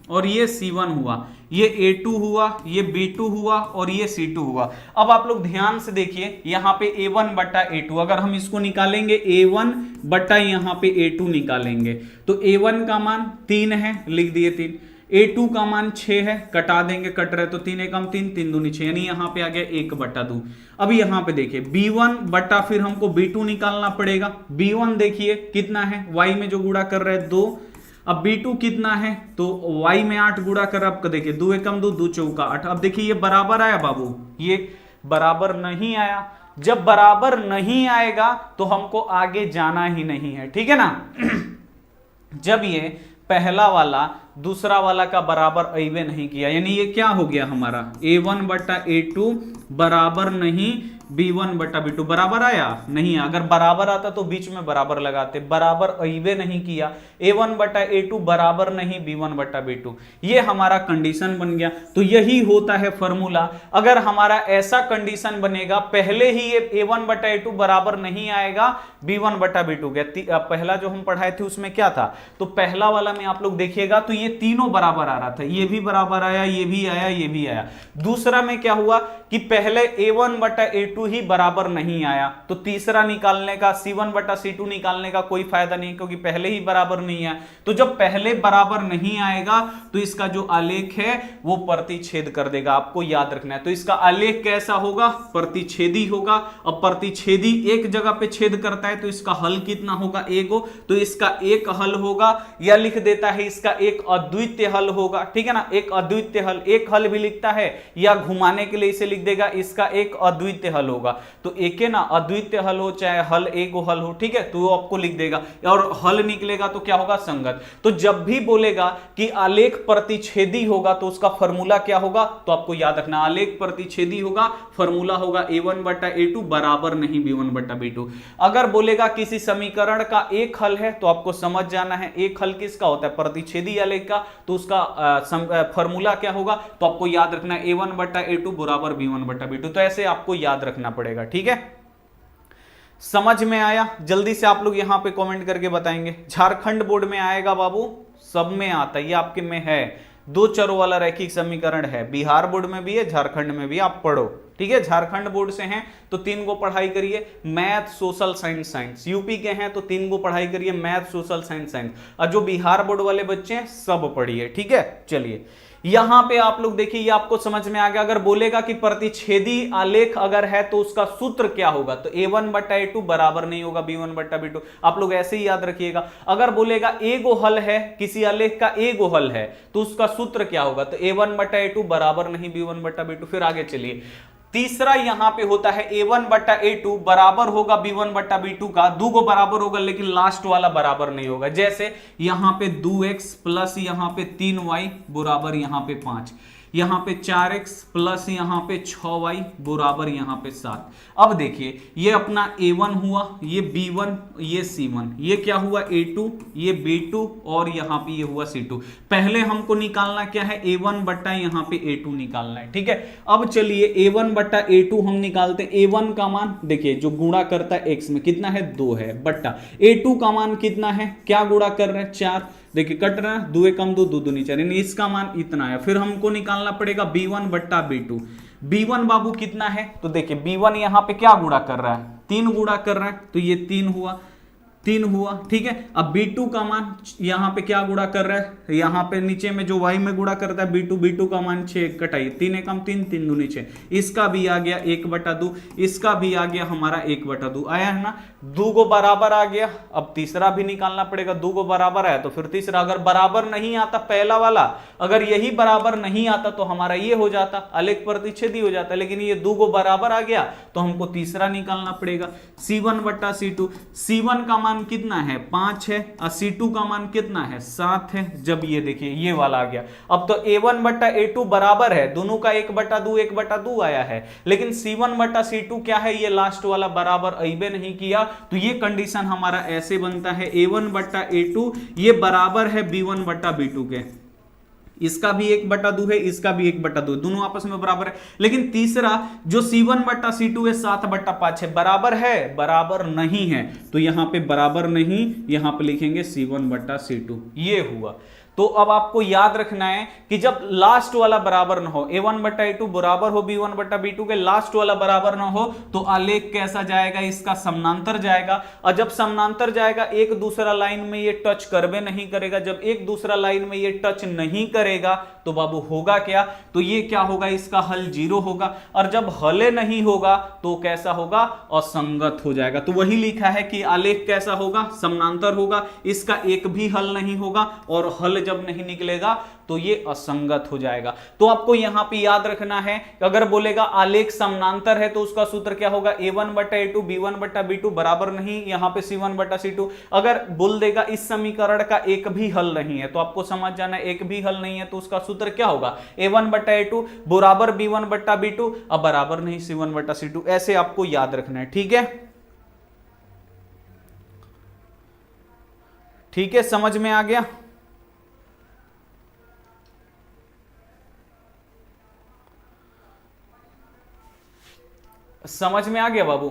और ये c1 हुआ, ये a2 हुआ, ये b2 हुआ और ये c2 हुआ। अब आप लोग ध्यान से देखिए, यहां पे a1 बट्टा a2 अगर हम इसको निकालेंगे, a1 बट्टा यहां पे a2 निकालेंगे, तो a1 का मान 3 है, लिख दिए 3, a2 का मान 6 है, कटा देंगे, कट रहे तो 3 एकम 3, 3 दूनी 6, यानी यहां पे आ गया 1 बट्टा 2। अब यहां पे देखिए b1 बट्टा फिर हमको b2 निकालना पड़ेगा। b1 देखिए कितना है, y में जो गुणा कर रहे हैं 2, अब b2 कितना है, तो y में 8 गुणा कर, अब देखिए 2 एकम 2, 2 चौका 8। अब देखिए ये बराबर आया बाबू, ये बराबर नहीं आया। जब बराबर नहीं आएगा तो हमको आगे जाना ही नहीं है, ठीक है ना। जब ये पहला वाला दूसरा वाला का बराबर अइबे नहीं किया, यानी ये क्या हो गया हमारा, a1 बट्टा a2 बराबर नहीं b1 बट्टा b2, बराबर आया नहीं। अगर बराबर आता तो बीच में बराबर लगाते, बराबर अइबे नहीं किया, a1 बट्टा a2 बराबर नहीं b1 बट्टा b2, ये हमारा कंडीशन बन गया। तो यही होता है फॉर्मूला। अगर हमारा ऐसा कंडीशन बनेगा, पहले ही ये a1 बट्टा a2 बराबर नहीं आएगा b1 बट्टा b2 के, पहला जो हम पढ़ाए थे उसमें क्या था, तो पहला वाला में आप लोग देखिएगा तो ये तीनों बराबर आ रहा था, ये भी बराबर आया, ये भी आया, ये भी आया। दूसरा में क्या हुआ कि पहले a1 बट्टा a2 ही बराबर नहीं आया, तो तीसरा निकालने का c1 बट्टा c2 निकालने का कोई फायदा नहीं, क्योंकि पहले ही बराबर नहीं आया। तो जब पहले बराबर नहीं आएगा तो इसका जो आलेख है वो प्रतिच्छेद कर देगा, आपको याद रखना है। तो इसका आलेख कैसा होगा, प्रतिच्छेदी होगा। अब प्रतिच्छेदी एक जगह पे छेद करता है तो इसका हल कितना होगा, एगो, तो इसका एक हल होगा, या लिख देता है इसका एक अद्वितीय हल होगा, ठीक है ना। एक अद्वितीय हल, एक हल भी लिखता है, या घुमाने के लिए इसे लिख देगा इसका एक अद्वितीय हल होगा। तो एक है ना, अद्वितीय हल हो चाहे हल एगो हल हो, ठीक है, तो वो आपको लिख देगा, और हल निकलेगा तो क्या होगा, संगत। तो जब भी बोलेगा कि आलेख प्रतिच्छेदी होगा तो उसका फॉर्मूला क्या होगा, तो आपको याद रखना, आलेख प्रतिच्छेदी होगा, फॉर्मूला होगा a1 बट्टा a2 बराबर नहीं b1 बट्टा b2। अगर बोलेगा किसी समीकरण का एक हल है तो आपको समझ जाना है एक हल किसका होता है, प्रतिच्छेदी आलेख का, तो उसका फॉर्मूला क्या होगा, तो आपको याद रखना है a1 बट्टा a2 बराबर b1 बट्टा b2। तो ऐसे आपको याद रखना पड़ेगा, ठीक है। समझ में आया? जल्दी से आप लोग यहां पे कमेंट करके बताएंगे। झारखंड बोर्ड में आएगा बाबू, सब में आता है, ये आपके में है, दो चरों वाला रैखिक समीकरण है, बिहार बोर्ड में भी है, झारखंड में भी, आप पढ़ो, ठीक है। झारखंड बोर्ड से हैं तो 3 गो पढ़ाई करिए, math social science science. UP के हैं तो 3 गो पढ़ाई करिए, मैथ सोशल साइंस साइंस। और जो बिहार बोर्ड वाले बच्चे हैं सब पढ़िए, ठीक है। चलिए यहां पे आप लोग देखिए, ये आपको समझ में आ गया। अगर बोलेगा कि प्रतिच्छेदी आलेख अगर है तो उसका सूत्र क्या होगा, तो a1 बट्टा a2 बराबर नहीं होगा b1 बट्टा b2, आप लोग ऐसे ही याद रखिएगा। अगर बोलेगा एगो हल है, किसी आलेख का एगो हल है, तो उसका सूत्र क्या होगा, तो a1 बट्टा a2 बराबर नहीं b1 बट्टा b2। फिर आगे चलिए, तीसरा यहां पे होता है a1 बट्टा a2 बराबर होगा b1 बट्टा b2 का, दो को बराबर होगा लेकिन लास्ट वाला बराबर नहीं होगा। जैसे यहां पे 2x प्लस यहां पे 3y बराबर यहां पे 5, यहां पे 4x प्लस यहां पे 6y बराबर यहां पे 7। अब देखिए ये अपना a1 हुआ, ये b1, ये c1, ये क्या हुआ a2, ये b2 और यहां पे ये हुआ c2। पहले हमको निकालना क्या है, a1 बट्टा यहां पे a2 निकालना है, ठीक है। अब चलिए a1 बट्टा a2 हम निकालते हैं। a1 का मान देखिए जो गुणा करता है x में कितना है, 2 है, बट्टा a2 का मान कितना है, क्या गुणा कर रहे हैं, 4, देखिए कट रहा है, 2 एकम 2, 2 दूनी 4, यानी इसका मान इतना है। फिर हमको निकालना पड़ेगा b1 बट्टा b2। b1 बाबू कितना है, तो देखिए b1 यहां पे क्या गुणा कर रहा है, 3 गुणा कर रहा है, तो ये 3 हुआ, 3 हुआ, ठीक है। अब b2 का मान यहां पे क्या गुणा कर रहा है, यहां पे नीचे में जो y में गुणा करता है b2 का मान 6, कटाई 3 एकम 3, 3 दूनी 6, इसका भी आ गया 1 बटा 2, इसका भी आ गया हमारा 1 बटा 2, आया है ना। 2 को बराबर आ गया, अब तीसरा भी निकालना पड़ेगा, 2 को बराबर आया तो फिर तीसरा। अगर बराबर नहीं आता पहला वाला, अगर यही बराबर नहीं आता तो हमारा ये हो जाता, आलेख प्रतिच्छेदी हो जाता, लेकिन ये 2 को बराबर आ गया तो हमको तीसरा निकालना पड़ेगा, c1 बट्टा c2। c1 का मान मान कितना है 5 है और C2 का मान कितना है 7 है। जब ये देखिए ये वाला आ गया, अब तो A1 बटा A2 बराबर है, दोनों का 1/2 आया है, लेकिन C1 बटा C2 क्या है, ये लास्ट वाला बराबर अइबे नहीं किया। तो ये कंडीशन हमारा ऐसे बनता है A1 बटा A2 ये बराबर है B1 बटा B2 के, इसका भी 1/2 है, इसका भी 1/2, दोनों आपस में बराबर है। लेकिन तीसरा जो C1 बटा C2 है 7/5 है, बराबर है, बराबर नहीं है, तो यहां पे बराबर नहीं, यहां पे लिखेंगे C1 बटा C2, ये हुआ। तो अब आपको याद रखना है कि जब लास्ट वाला बराबर ना हो, A1 बटा A2 बराबर हो B1 बटा B2 के, लास्ट वाला बराबर ना हो, तो आलेख कैसा जाएगा, इसका समानांतर जाएगा। और जब समानांतर जाएगा एक दूसरा लाइन में ये टच करबे नहीं करेगा, जब एक दूसरा लाइन में ये टच नहीं करेगा तो बाबू होगा क्या, तो ये क्या होगा, इसका हल 0 होगा। और जब हले नहीं होगा तो कैसा होगा, असंगत हो जाएगा। तो वही लिखा है कि आलेख कैसा होगा, समानांतर होगा, इसका एक भी हल नहीं होगा, और हल जब नहीं निकलेगा तो ये असंगत हो जाएगा। तो आपको यहां पे याद रखना है, अगर बोलेगा आलेख समानांतर है तो उसका सूत्र क्या होगा, A1 बटा A2 B1 बटा B2 बराबर नहीं, यहां पे C1 बटा C2। अगर बोल देगा इस समीकरण का एक भी हल नहीं है, तो आपको समझ जाना एक भी हल नहीं है तो उसका सूत्र क्या होगा, A1 बटा A2 बराबर B1 बटा B2, अब बराबर नहीं C1 बटा C2। ऐसे आपको याद रखना है, ठीक है, ठीक है, समझ में आ गया। समझ में आ गया बाबू।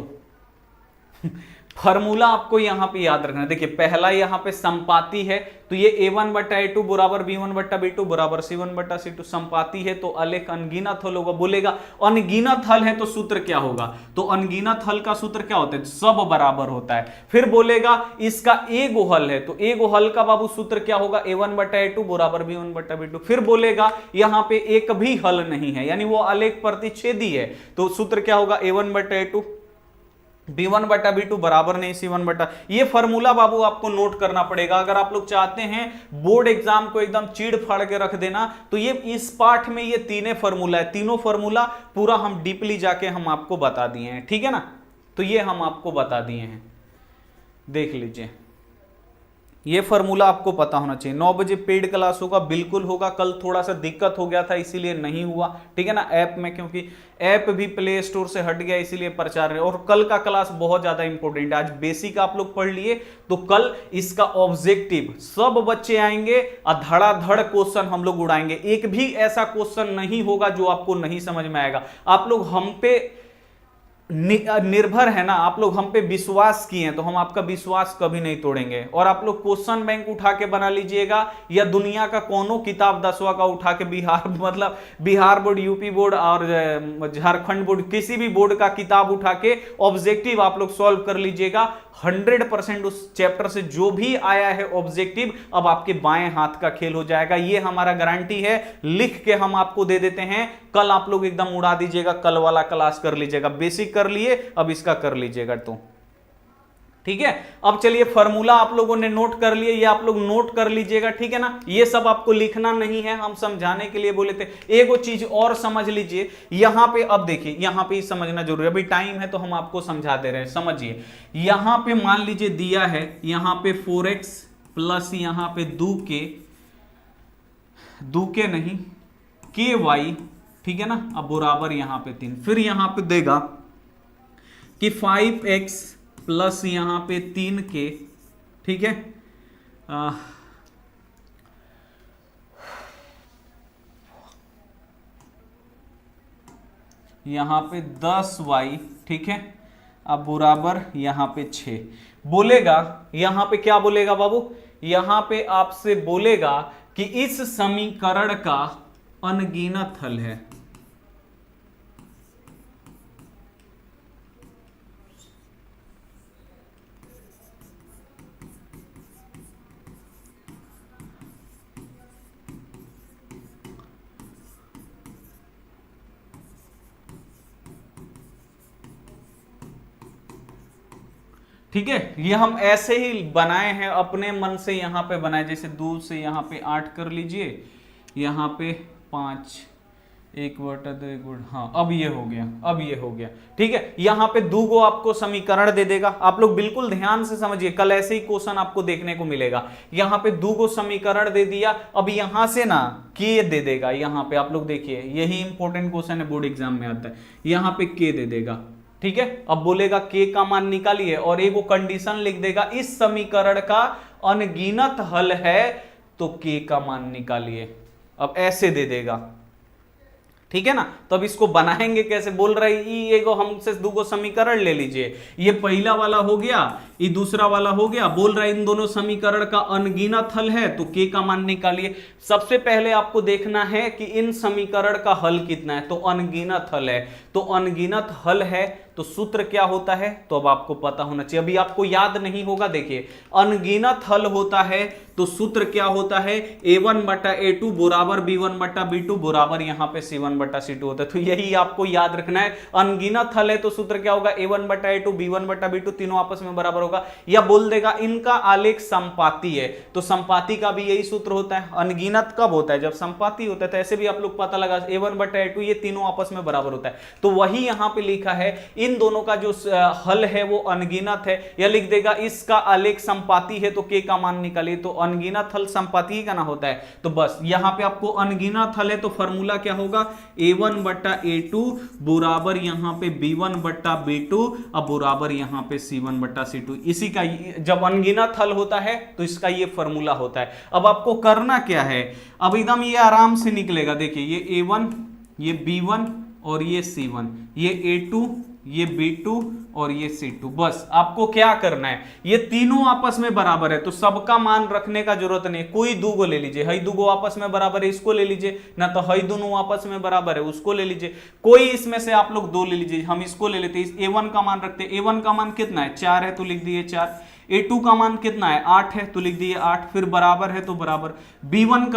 फॉर्मूला आपको यहां पे याद रखना है। देखिए पहला यहां पे संपाती है, तो ये A1 बटा A2 बराबर B1 बटा B2 बराबर C1 बटा C2 संपाती है, तो आलेख अनगिनत हल होगा। बोलेगा अनगिनत हल है तो सूत्र क्या होगा, तो अनगिनत हल का सूत्र क्या होता है, सब बराबर होता है। फिर बोलेगा इसका एगो हल है, तो एगो हल का बाबू सूत्र क्या होगा, A1 बटा A2 बराबर B1 बटा B2। फिर बोलेगा यहां पे एक भी हल नहीं है, यानी वो आलेख प्रतिच्छेदी है, तो सूत्र क्या होगा, A1 बटा A2 B1 बटा B2 बराबर नहीं C1 बटा। ये फॉर्मूला बाबू आपको नोट करना पड़ेगा। अगर आप लोग चाहते हैं बोर्ड एग्जाम को एकदम चीड़ फाड़ के रख देना, तो ये इस पाठ में ये तीनों फॉर्मूला है, तीनों फॉर्मूला पूरा हम डीपली जाके हम आपको बता दिए हैं, ठीक है ना। तो ये हम आपको बता दिए हैं, देख लीजिए, ये फॉर्मूला आपको पता होना चाहिए। 9 बजे पेड क्लास होगा, बिल्कुल होगा। कल थोड़ा सा दिक्कत हो गया था इसीलिए नहीं हुआ, ठीक है ना, ऐप में, क्योंकि ऐप भी प्ले स्टोर से हट गया इसीलिए प्रचार है। और कल का क्लास बहुत ज्यादा इंपॉर्टेंट है। आज बेसिक आप लोग पढ़ लिए, तो कल इसका ऑब्जेक्टिव सब बच्चे आएंगे और धड़ाधड़ क्वेश्चन हम लोग उड़ाएंगे। एक भी ऐसा क्वेश्चन नहीं होगा जो आपको नहीं समझ में आएगा। आप लोग हम पे निर्भर है ना, आप लोग हम पे विश्वास किए हैं, तो हम आपका विश्वास कभी नहीं तोड़ेंगे। और आप लोग क्वेश्चन बैंक उठा के बना लीजिएगा, या दुनिया का कोनो किताब 10वां का उठा के, बिहार मतलब बिहार बोर्ड, यूपी बोर्ड और झारखंड बोर्ड, किसी भी बोर्ड का किताब उठा के ऑब्जेक्टिव आप लोग सॉल्व कर लीजिएगा। 100% उस चैप्टर से जो भी आया है ऑब्जेक्टिव अब आपके बाएं हाथ का खेल हो जाएगा। ये हमारा गारंटी है, लिख के हम आपको दे देते हैं। कल आप लोग एकदम उड़ा दीजिएगा, कल वाला क्लास कर लीजिएगा। बेसिक कर लिए, अब इसका कर लीजिएगा, तो ठीक है। अब चलिए फॉर्मूला आप लोगों ने नोट कर लिए, ये आप लोग नोट कर लीजिएगा, ठीक है ना। ये सब आपको लिखना नहीं है, हम समझाने के लिए बोले थे। एक वो चीज और समझ लीजिए यहां पे, अब देखिए यहां पे समझना जरूरी है, अभी टाइम है तो हम आपको समझा दे रहे हैं। समझिए, यहां पे मान लीजिए दिया है, यहां पे 4x प्लस यहां पे 2k नहीं ky, ठीक है ना। अब बराबर यहां पे 3, फिर यहां पे देगा कि 5x प्लस यहां पे 3k, ठीक है। यहां पे 10y, ठीक है। अब बराबर यहां पे 6 बोलेगा। यहां पे क्या बोलेगा बाबू, यहां पे आपसे बोलेगा कि इस समीकरण का अनगिनत हल है। ठीक है, ये हम ऐसे ही बनाए हैं, अपने मन से यहां पे बनाए। जैसे 2 से यहां पे 8 कर लीजिए, यहां पे 5, 1/2 1/2, हाँ अब ये हो गया, अब ये हो गया। ठीक है, यहाँ पे दूगो आपको समीकरण दे देगा। आप लोग बिल्कुल ध्यान से समझिए, कल ऐसे ही क्वेश्चन आपको देखने को मिलेगा। यहाँ पे दूगो समीकरण दे दिया, अब यहाँ से ना के दे देगा। यहाँ पे आप लोग देखिए, यही इंपॉर्टेंट क्वेश्चन है, बोर्ड एग्जाम में आता है। यहाँ पे के दे देगा। ठीक है, अब बोलेगा के का मान निकालिए और एक वो कंडीशन लिख देगा, इस समीकरण का अनगिनत हल है तो के का मान निकालिए। अब ऐसे दे देगा। ठीक है ना, तो अब इसको बनाएंगे कैसे? बोल रहे ये एगो हमसे दूगो समीकरण ले लीजिए, ये पहला वाला हो गया, ये दूसरा वाला हो गया। बोल रहा है इन दोनों समीकरण का अनगिनत हल है तो के का मान निकालिए। सबसे पहले आपको देखना है कि इन समीकरण का हल कितना है, तो अनगिनत हल है। तो अनगिनत हल है तो सूत्र क्या होता है, तो अब आपको पता होना चाहिए। अभी आपको याद नहीं होगा, देखिए अनगिनत हल होता है तो सूत्र क्या होता है, a1/a2 बराबर b1/b2 बराबर यहां पे c1/c2 होता है। तो यही आपको याद रखना है। अनगिनत हल है तो सूत्र क्या होगा, a1/a2 b1/b2 तीनों आपस में बराबर होगा। या बोल देगा इनका आलेख संपाती है, तो संपाती का भी यही सूत्र होता है। अनगिनत कब होता है, जब संपाती होता है। तो ऐसे भी आप लोग पता लगा a1/a2 ये तीनों आपस में बराबर होता है। तो वही यहां पे लिखा है, इन दोनों का जो हल है वो अनगिनत है। या लिख देगा इसका आलेख संपाती है तो के का मान निकालिए। तो अनगिनत हल संपाती का ना होता है। तो बस यहां पे आपको अनगिनत हल है तो फॉर्मूला क्या होगा, a1/a2 बराबर यहां पे b1/b2 अब बराबर यहां पे c1/c2। इसी का जब अनगिनत हल होता है तो इसका ये फॉर्मूला होता है। अब आपको करना क्या है, अब एकदम ये आराम से निकलेगा। देखिए ये a1, ये b1 और ये c1, ये a2, ये b2 और ये c2। बस आपको क्या करना है, ये तीनों आपस में बराबर है तो सबका मान रखने का जरूरत नहीं। कोई दूगो ले लीजिए, हई दूगो आपस में बराबर है इसको ले लीजिए, ना तो हई दोनों आपस में बराबर है उसको ले लीजिए। कोई इसमें से आप लोग दो ले लीजिए, हम इसको ले लेते हैं। a1 का मान रखते हैं, a1 का मान कितना है 4 है तो लिख दिए 4। a2 का मान कितना है 8 है तो लिख दिए 8, फिर बराबर है तो बराबर। b1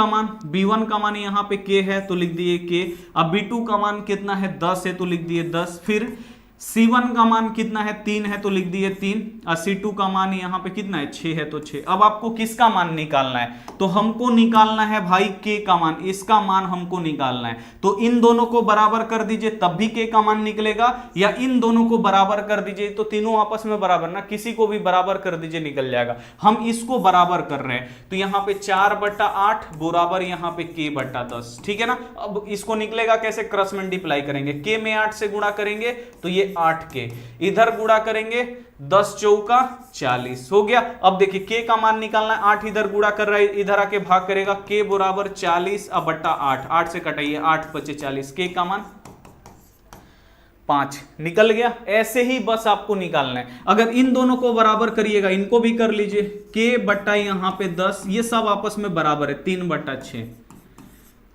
का मान यहाँ पे k है तो लिख दिए k। अब b2 का मान कितना है 10 है तो लिख दिए 10। फिर C1 का मान कितना है 3 है तो लिख दिए 3। और C2 का मान यहाँ पे कितना है 6 है तो 6। अब आपको किसका मान निकालना है, तो हमको निकालना है भाई K का मान, इसका मान हमको निकालना है। तो इन दोनों को बराबर कर दीजिए तब भी K का मान निकलेगा, या इन दोनों को बराबर कर दीजिए तो तीनों आपस में बराबर ना, किसी को भी बराबर कर दीजिए निकल जाएगा। हम इसको बराबर कर रहे हैं तो यहाँ पे 4/8 बराबर यहाँ पे K/10। ठीक है ना। अब इसको निकलेगा कैसे, क्रॉस मल्टीप्लाई करेंगे, K में 8 से गुणा करेंगे तो ये 8 के, इधर गुणा करेंगे 10 चौका 40 हो गया। अब देखिए के का मान निकालना है, 8 इधर गुणा कर रहा है, इधर आके भाग करेगा, के बराबर 40/8, 8 से कटाइए 8 बचे 40, के का मान 5 निकल गया। ऐसे ही बस आपको निकालना है। अगर इन दोनों को बराबर करिएगा, इनको भी कर लीजिए, के बट्टा यहाँ पे 10, ये सब आपस में बराबर है 3/6।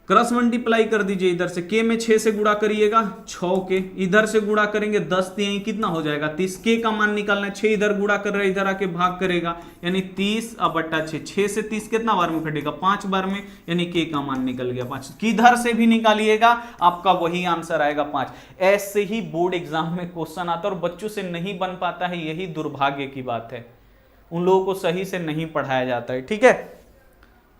क्रॉस मल्टीप्लाई कर दीजिए, इधर से के में 6 से गुणा करिएगा 6 के, इधर से गुणा करेंगे 10 3 कितना हो जाएगा 30। के का मान निकालना है, 6 इधर गुणा कर रहे हैं, इधर आके भाग करेगा यानी 30/6। 6 से 30 कितना बार में कटेगा 5 बार में, यानी के का मान निकल गया 5। किधर से भी निकालिएगा आपका वही आंसर आएगा 5। ऐसे ही बोर्ड एग्जाम में क्वेश्चन आता है और बच्चों से नहीं बन पाता है, यही दुर्भाग्य की बात है। उन लोगों को सही से नहीं पढ़ाया जाता है। ठीक है,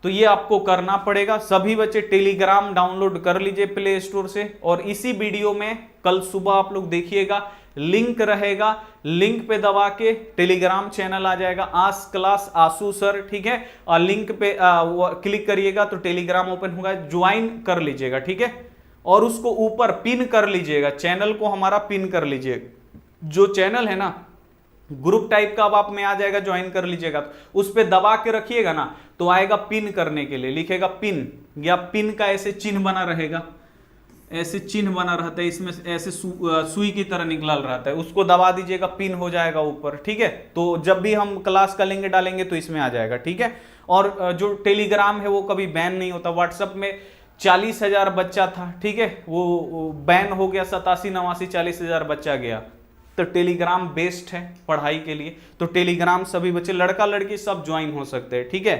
तो ये आपको करना पड़ेगा। सभी बच्चे टेलीग्राम डाउनलोड कर लीजिए प्ले स्टोर से, और इसी वीडियो में कल सुबह आप लोग देखिएगा, लिंक रहेगा, लिंक पे दबा के टेलीग्राम चैनल आ जाएगा, आस्क क्लास आशु सर। ठीक है, और लिंक पे क्लिक करिएगा तो टेलीग्राम ओपन होगा, ज्वाइन कर लीजिएगा। ठीक है, और उसको ऊपर पिन कर लीजिएगा, चैनल को हमारा पिन कर लीजिए। जो चैनल है ना ग्रुप टाइप का अब आप में आ जाएगा, ज्वाइन कर लीजिएगा, तो उस पर दबा के रखिएगा ना तो आएगा पिन करने के लिए, लिखेगा पिन, या पिन का ऐसे चिन्ह बना रहेगा, ऐसे चिन्ह बना रहता है, इसमें ऐसे सुई की तरह निकल रहता है, उसको दबा दीजिएगा, पिन हो जाएगा ऊपर। ठीक है, तो जब भी हम क्लास का लिंक डालेंगे तो इसमें आ जाएगा। ठीक है, और जो टेलीग्राम है वो कभी बैन नहीं होता। व्हाट्सएप में 40,000 बच्चा था, ठीक है, वो बैन हो गया, 87 89 40,000 बच्चा गया। तो टेलीग्राम बेस्ट है पढ़ाई के लिए, तो टेलीग्राम सभी बच्चे लड़का लड़की सब ज्वाइन हो सकते हैं। ठीक है,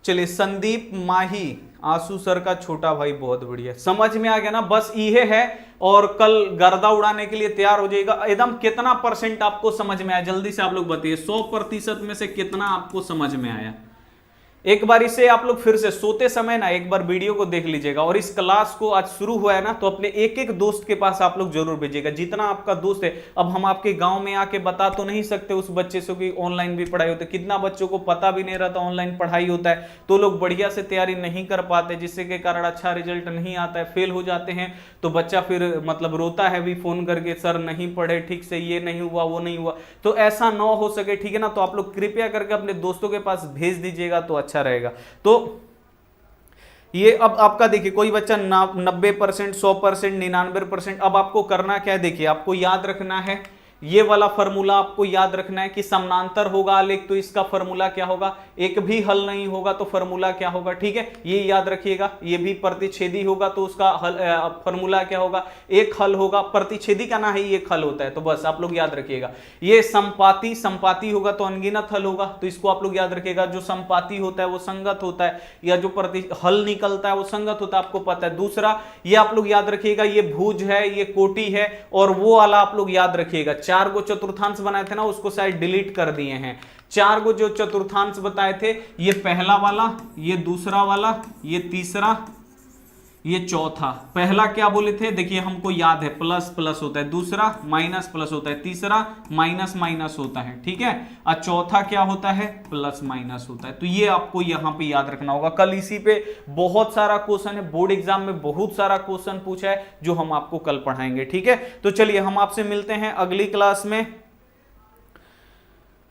चलिए संदीप माही आशु सर का छोटा भाई, बहुत बढ़िया, समझ में आ गया ना। बस ये है, और कल गर्दा उड़ाने के लिए तैयार हो जाएगा एकदम। कितना परसेंट आपको समझ में आया जल्दी से आप लोग बताइए, 100% में से कितना आपको समझ में आया? एक बार इसे आप लोग फिर से सोते समय ना एक बार वीडियो को देख लीजिएगा, और इस क्लास को आज शुरू हुआ है ना तो अपने एक एक दोस्त के पास आप लोग जरूर भेजिएगा, जितना आपका दोस्त है। अब हम आपके गांव में आके बता तो नहीं सकते उस बच्चे से कि ऑनलाइन भी पढ़ाई होती है, कितना बच्चों को पता भी नहीं रहता ऑनलाइन पढ़ाई होता है, तो लोग बढ़िया से तैयारी नहीं कर पाते, जिससे के कारण अच्छा रिजल्ट नहीं आता है, फेल हो जाते हैं। तो बच्चा फिर मतलब रोता है भी फोन करके, सर नहीं पढ़े ठीक से, ये नहीं हुआ वो नहीं हुआ। तो ऐसा ना हो सके, ठीक है ना। तो आप लोग कृपया करके अपने दोस्तों के पास भेज दीजिएगा तो अच्छा रहेगा। तो ये अब आपका देखिए, कोई बच्चा 90%, 100%, 99%, अब आपको करना क्या है, देखिए आपको याद रखना है ये वाला फॉर्मूला, आपको याद रखना है कि समानांतर होगा आलेख तो इसका फॉर्मूला क्या होगा, एक भी हल नहीं होगा तो फॉर्मूला क्या होगा, ठीक है, ये याद रखिएगा। ये भी प्रतिच्छेदी होगा तो उसका हल फॉर्मूला क्या होगा, एक हल होगा। प्रतिच्छेदी का ना है एक हल होता है, तो बस आप लोग याद रखिएगा। ये संपाती होगा तो अनगिनत हल होगा, तो इसको आप लोग याद रखिएगा। जो संपाती होता है वो संगत होता है, या जो हल निकलता है वो संगत होता है, आपको पता है। दूसरा ये आप लोग याद रखिएगा, ये भुज है, ये कोटि है, और वो वाला आप लोग याद रखिएगा। 4 गो चतुर्थांश बनाए थे ना, उसको शायद डिलीट कर दिए हैं। 4 गो जो चतुर्थांश बताए थे, ये पहला वाला, ये दूसरा वाला, ये तीसरा, ये चौथा। पहला क्या बोले थे, देखिए हमको याद है, प्लस प्लस होता है, दूसरा माइनस प्लस होता है, तीसरा माइनस माइनस होता है, ठीक है। और चौथा क्या होता है, प्लस माइनस होता है। तो ये आपको यहां पे याद रखना होगा। कल इसी पे बहुत सारा क्वेश्चन है, बोर्ड एग्जाम में बहुत सारा क्वेश्चन पूछा है जो हम आपको कल पढ़ाएंगे, ठीक है। तो चलिए हम आपसे मिलते हैं अगली क्लास में।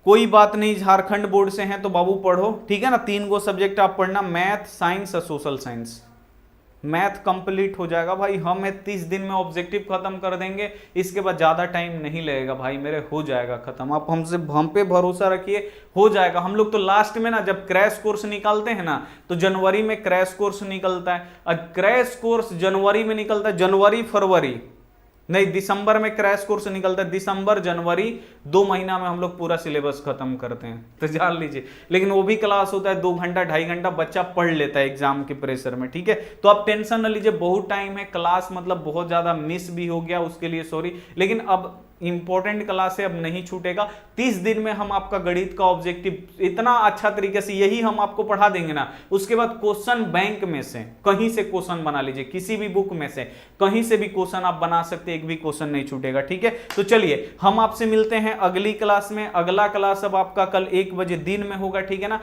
कोई बात नहीं, झारखंड बोर्ड से हैं तो बाबू पढ़ो, ठीक है ना। 3 गो सब्जेक्ट आप पढ़ना, मैथ, साइंस और सोशल साइंस। मैथ कंप्लीट हो जाएगा भाई, हम 30 दिन में ऑब्जेक्टिव खत्म कर देंगे, इसके बाद ज्यादा टाइम नहीं लगेगा भाई मेरे, हो जाएगा खत्म। आप हम पे भरोसा रखिए, हो जाएगा। हम लोग तो लास्ट में ना जब क्रैश कोर्स निकालते हैं ना, तो जनवरी में क्रैश कोर्स निकलता है, और क्रैश कोर्स जनवरी में निकलता है, जनवरी फरवरी नहीं, दिसंबर में क्रैश कोर्स निकलता है, दिसंबर जनवरी 2 महीना में हम लोग पूरा सिलेबस खत्म करते हैं, तो जान लीजिए। लेकिन वो भी क्लास होता है 2 घंटा 2.5 घंटा, बच्चा पढ़ लेता है एग्जाम के प्रेशर में, ठीक है। तो आप टेंशन न लीजिए, बहुत टाइम है। क्लास मतलब बहुत ज्यादा मिस भी हो गया, उसके लिए सॉरी, लेकिन अब इंपॉर्टेंट क्लास है, अब नहीं छूटेगा। 30 दिन में हम आपका गणित का ऑब्जेक्टिव इतना अच्छा तरीके से यही हम आपको पढ़ा देंगे ना, उसके बाद क्वेश्चन बैंक में से कहीं से क्वेश्चन बना लीजिए, किसी भी बुक में से कहीं से भी क्वेश्चन आप बना सकते, एक भी क्वेश्चन नहीं छूटेगा, ठीक है। तो चलिए हम आपसे मिलते हैं अगली क्लास में। अगला क्लास अब आपका कल 1 बजे दिन में होगा, ठीक है ना।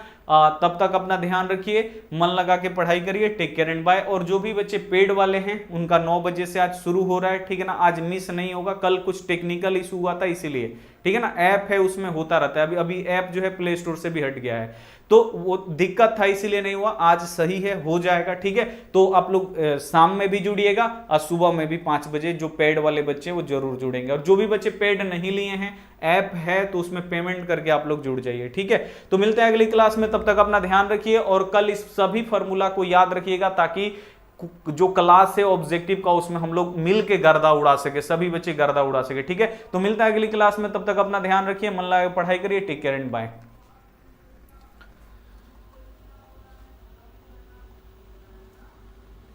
तब तक अपना ध्यान रखिए, मन लगा के पढ़ाई करिए, टेक केयर एंड बाय। और जो भी बच्चे पेड वाले हैं उनका 9 बजे से आज शुरू हो रहा है, ठीक है ना। आज मिस नहीं होगा, कल कुछ टेक्निकल इशू हुआ था इसीलिए, ठीक है ना। ऐप है उसमें होता रहता है, अभी ऐप जो है प्ले स्टोर से भी हट गया है, तो वो दिक्कत था इसीलिए नहीं हुआ। आज सही है, हो जाएगा, ठीक है। तो आप लोग शाम में भी जुड़िएगा और सुबह में भी 5 बजे जो पेड वाले बच्चे वो जरूर जुड़ेंगे। और जो भी बच्चे पेड नहीं लिए हैं, ऐप है तो उसमें पेमेंट करके आप लोग जुड़ जाइए, ठीक है। तो मिलते हैं अगली क्लास में, तब तक अपना ध्यान रखिए और कल इस सभी फॉर्मूला को याद रखिएगा, ताकि जो क्लास है ऑब्जेक्टिव का उसमें हम लोग मिल के गर्दा उड़ा सके, सभी बच्चे गर्दा उड़ा सके, ठीक है। तो मिलता है अगली क्लास में, तब तक अपना ध्यान रखिए, मन लगा पढ़ाई करिए, टेक केयर एंड बाय।